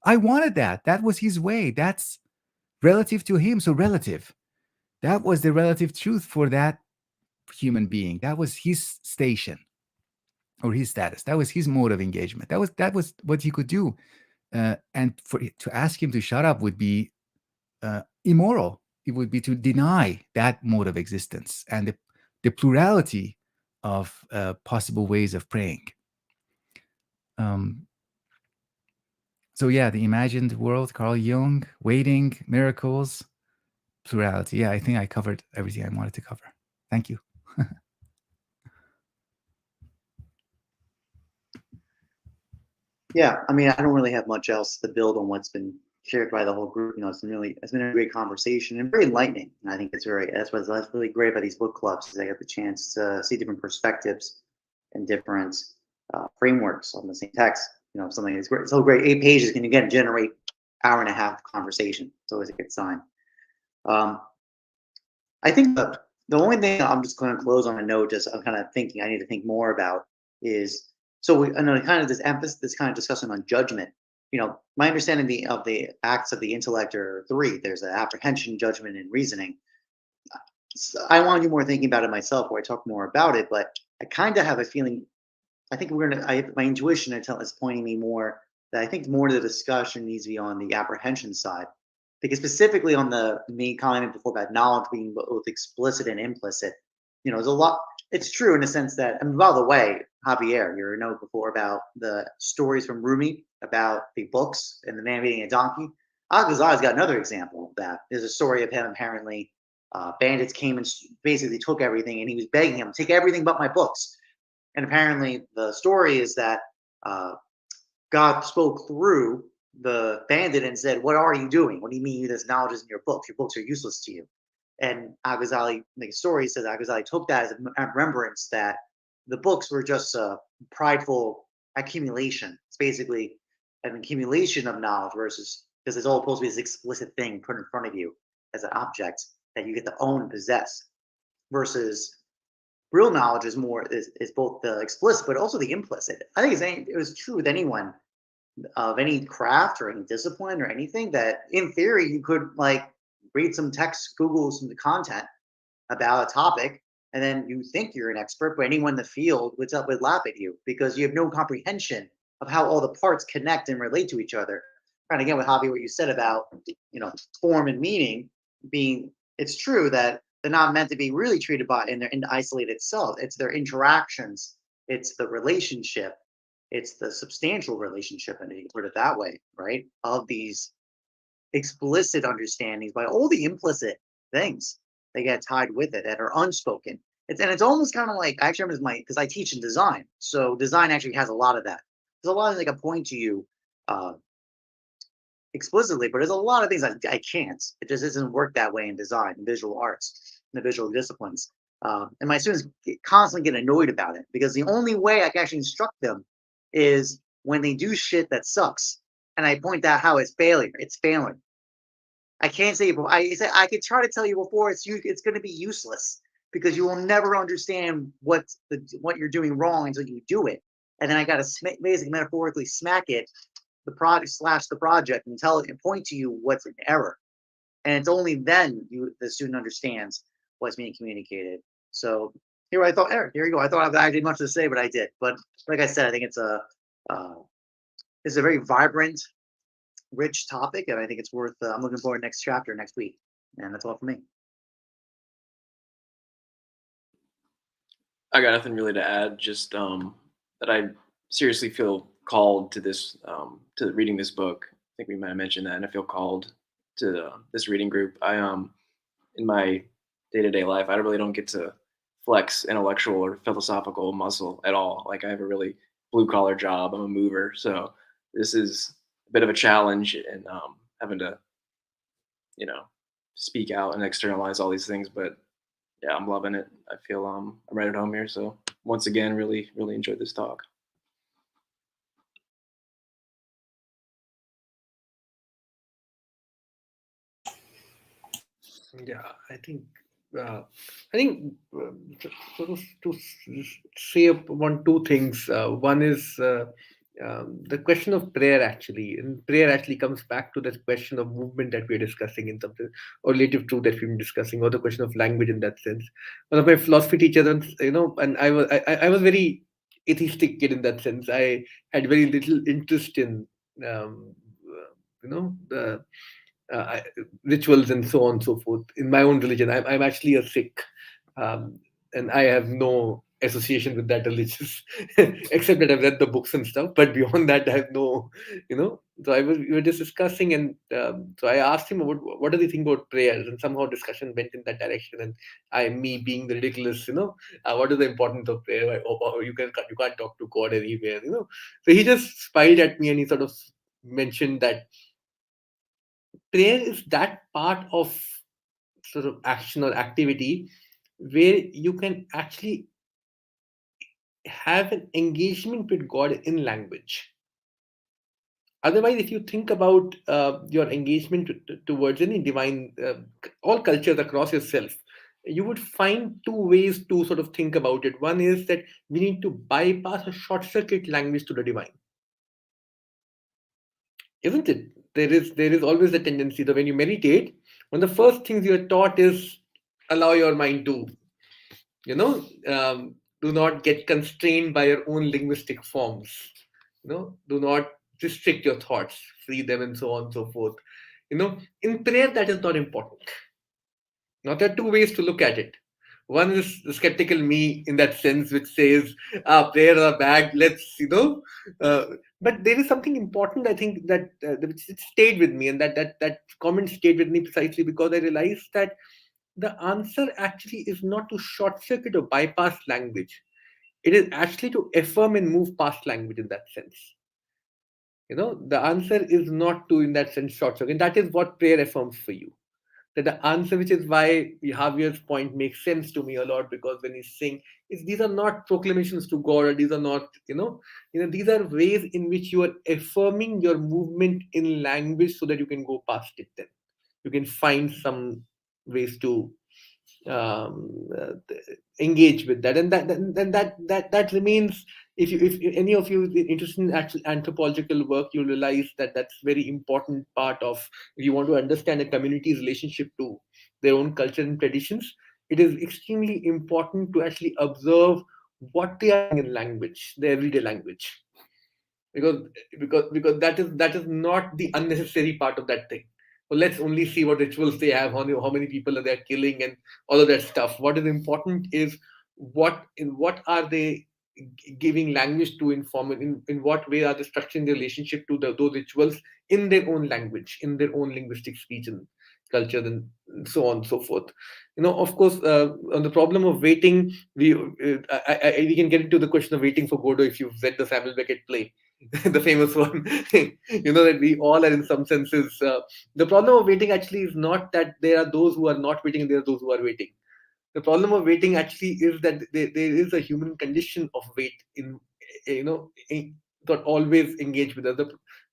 I wanted that. That was his way. That's relative to him. So relative. That was the relative truth for that human being. That was his station or his status. That was his mode of engagement. That was what he could do. And to ask him to shut up would be immoral. It would be to deny that mode of existence and the plurality of possible ways of praying. So yeah, the imagined world, Carl Jung, waiting, miracles, plurality. Yeah, I think I covered everything I wanted to cover. Thank you. Yeah, I mean, I don't really have much else to build on what's been shared by the whole group. It's been a great conversation and very enlightening. And I think that's what's really great about these book clubs is I get the chance to see different perspectives and different frameworks on the same text. Something that's great. It's so great. 8 pages can again generate hour-and-a-half conversation. It's always a good sign. I think the only thing I'm just going to close on a note, just I'm kind of thinking I need to think more about is. So I know kind of this emphasis, this kind of discussion on judgment. My understanding of the acts of the intellect are 3. There's an apprehension, judgment, and reasoning. So I want to do more thinking about it myself, where I talk more about it. But I kind of have a feeling. I think my intuition is pointing me more that I think more of the discussion needs to be on the apprehension side, because specifically on me commenting before about knowledge being both explicit and implicit, there's a lot. It's true in the sense that, and by the way, Javier, you know before about the stories from Rumi about the books and the man eating a donkey. Al-Ghazali's got another example of that. There's a story of him apparently. Bandits came and basically took everything, and he was begging him, take everything but my books. And apparently the story is that God spoke through the bandit and said, what are you doing? What do you mean this knowledge is in your books? Your books are useless to you. And Al-Ghazali, the story says Al-Ghazali took that as a remembrance that the books were just a prideful accumulation. It's basically an accumulation of knowledge versus, because it's all supposed to be this explicit thing put in front of you as an object that you get to own and possess, versus real knowledge is both the explicit but also the implicit. I think it was true with anyone of any craft or any discipline or anything, that in theory you could like read some text, Google some content about a topic, and then you think you're an expert, but anyone in the field would laugh at you because you have no comprehension of how all the parts connect and relate to each other. And again, with Javi, what you said about form and meaning being, it's true that they're not meant to be really treated in isolated itself. It's their interactions, it's the relationship, it's the substantial relationship, and you put it that way, right? Of these explicit understandings by all the implicit things that get tied with it that are unspoken. It's almost kind of like, I actually remember because I teach in design, so design actually has a lot of that. There's a lot of things I can point to you explicitly, but there's a lot of things I can't. It just doesn't work that way in design, in visual arts, in the visual disciplines. And my students constantly get annoyed about it because the only way I can actually instruct them is when they do shit that sucks, and I point out how it's failure. It's failing. I can't say I could try to tell you before it's going to be useless because you will never understand what you're doing wrong until you do it, and then I got to basically metaphorically smack it, the project, and tell it and point to you what's an error, and it's only then the student understands what's being communicated. So here I thought, Eric, here you go. I thought I did much to say, but I did. But like I said, I think it's a very vibrant, rich topic, and I think it's worth. I'm looking forward to next chapter next week, and that's all for me. I got nothing really to add. Just that I seriously feel called to this, to reading this book. I think we might have mentioned that, and I feel called to this reading group. I in my day-to-day life, I really don't get to flex intellectual or philosophical muscle at all. Like I have a really blue-collar job. I'm a mover, so this is a bit of a challenge, and having to, speak out and externalize all these things. But yeah, I'm loving it. I feel I'm right at home here. So once again, really, really enjoyed this talk. Yeah, I think to say two things. One is the question of prayer actually, and prayer actually comes back to that question of movement that we're discussing in something, or relative truth that we've been discussing, or the question of language in that sense. One of my philosophy teachers, and I was very atheistic kid in that sense. I had very little interest in the rituals and so on and so forth. In my own religion, I'm actually a Sikh, and I have no association with that religious, except that I've read the books and stuff. But beyond that, I have no, So we were just discussing, and so I asked him about what does he think about prayers, and somehow discussion went in that direction. And me being the ridiculous, what is the importance of prayer? Or you can't talk to God anywhere, So he just smiled at me and he sort of mentioned that prayer is that part of sort of action or activity where you can actually have an engagement with God in language. Otherwise, if you think about your engagement towards any divine, all cultures across yourself, you would find two ways to sort of think about it. One is that we need to bypass or short circuit language to the divine. Isn't it? There is always a tendency that when you meditate, one of the first things you're taught is allow your mind to, do not get constrained by your own linguistic forms. Do not restrict your thoughts, free them, and so on and so forth. In prayer, that is not important. Now, there are two ways to look at it. One is the skeptical me in that sense, which says, prayers are bad, uh, but there is something important, I think, that which stayed with me, and that comment stayed with me precisely because I realized that the answer actually is not to short circuit or bypass language. It is actually to affirm and move past language in that sense. The answer is not to, in that sense, short circuit. That is what prayer affirms for you. That the answer, which is why Javier's point makes sense to me a lot, because when he's saying, these are not proclamations to God, or these are not, these are ways in which you are affirming your movement in language so that you can go past it. Then you can find some ways to engage with that, and that remains. If any of you is interested in actual anthropological work, you'll realize that that's very important part of, if you want to understand a community's relationship to their own culture and traditions, it is extremely important to actually observe what they are in language, their everyday language, because that is not the unnecessary part of that thing. Well, let's only see what rituals they have, how many people are they killing, and all of that stuff. What is important is what are they giving language to inform, in what way are they structuring the relationship to those rituals in their own language, in their own linguistic speech and culture, and so on and so forth. Of course, on the problem of waiting, we can get into the question of waiting for Godot if you've read the Samuel Beckett play. The famous one. That we all are, in some senses, the problem of waiting actually is not that there are those who are not waiting and there are those who are waiting. The problem of waiting actually is that there is a human condition of wait, not always engage with us.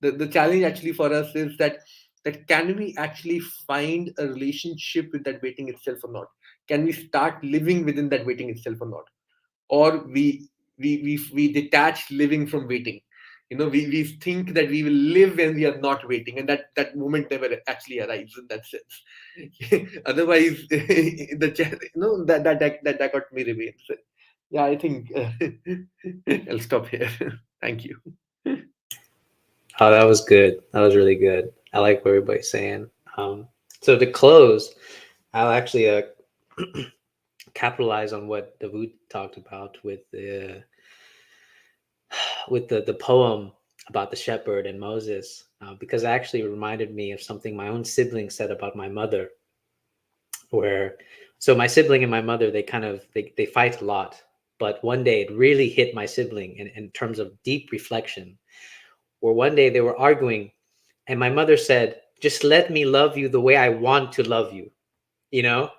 The challenge actually for us is that can we actually find a relationship with that waiting itself or not? Can we start living within that waiting itself or not? Or we detach living from waiting. We think that we will live when we are not waiting, and that moment never actually arrives in that sense. Otherwise, that dichotomy remains. Yeah, I think I'll stop here. Thank you. Oh, that was good. That was really good. I like what everybody's saying. So to close, I'll actually capitalize on what Davut talked about with the poem about the shepherd and Moses, because it actually reminded me of something my own sibling said about my mother. So my sibling and my mother, they fight a lot, but one day it really hit my sibling in terms of deep reflection. Where one day they were arguing, and my mother said, "Just let me love you the way I want to love you," you know,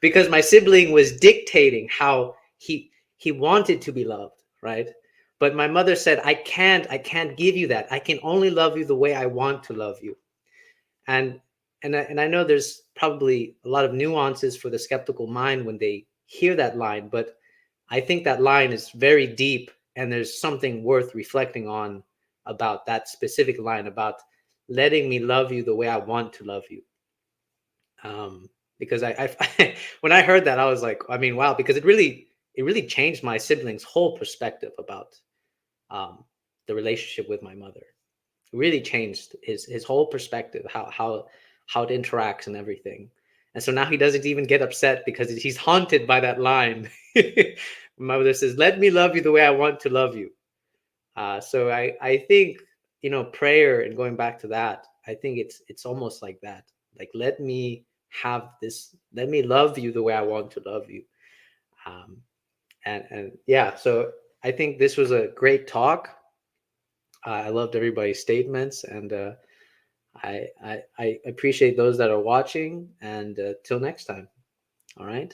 because my sibling was dictating how he wanted to be loved, right? But my mother said, I can't give you that. I can only love you the way I want to love you. And I know there's probably a lot of nuances for the skeptical mind when they hear that line, but I think that line is very deep, and there's something worth reflecting on about that specific line about letting me love you the way I want to love you. Because I when I heard that, I was like, I mean, wow, because it really changed my sibling's whole perspective about the relationship with my mother. It really changed his whole perspective, how it interacts and everything. And so now he doesn't even get upset because he's haunted by that line. My mother says, "Let me love you the way I want to love you." So I think, prayer, and going back to that, I think it's almost like that. Like, let me love you the way I want to love you. And yeah, so I think this was a great talk. I loved everybody's statements, and I appreciate those that are watching. And till next time, all right,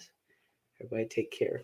everybody, take care.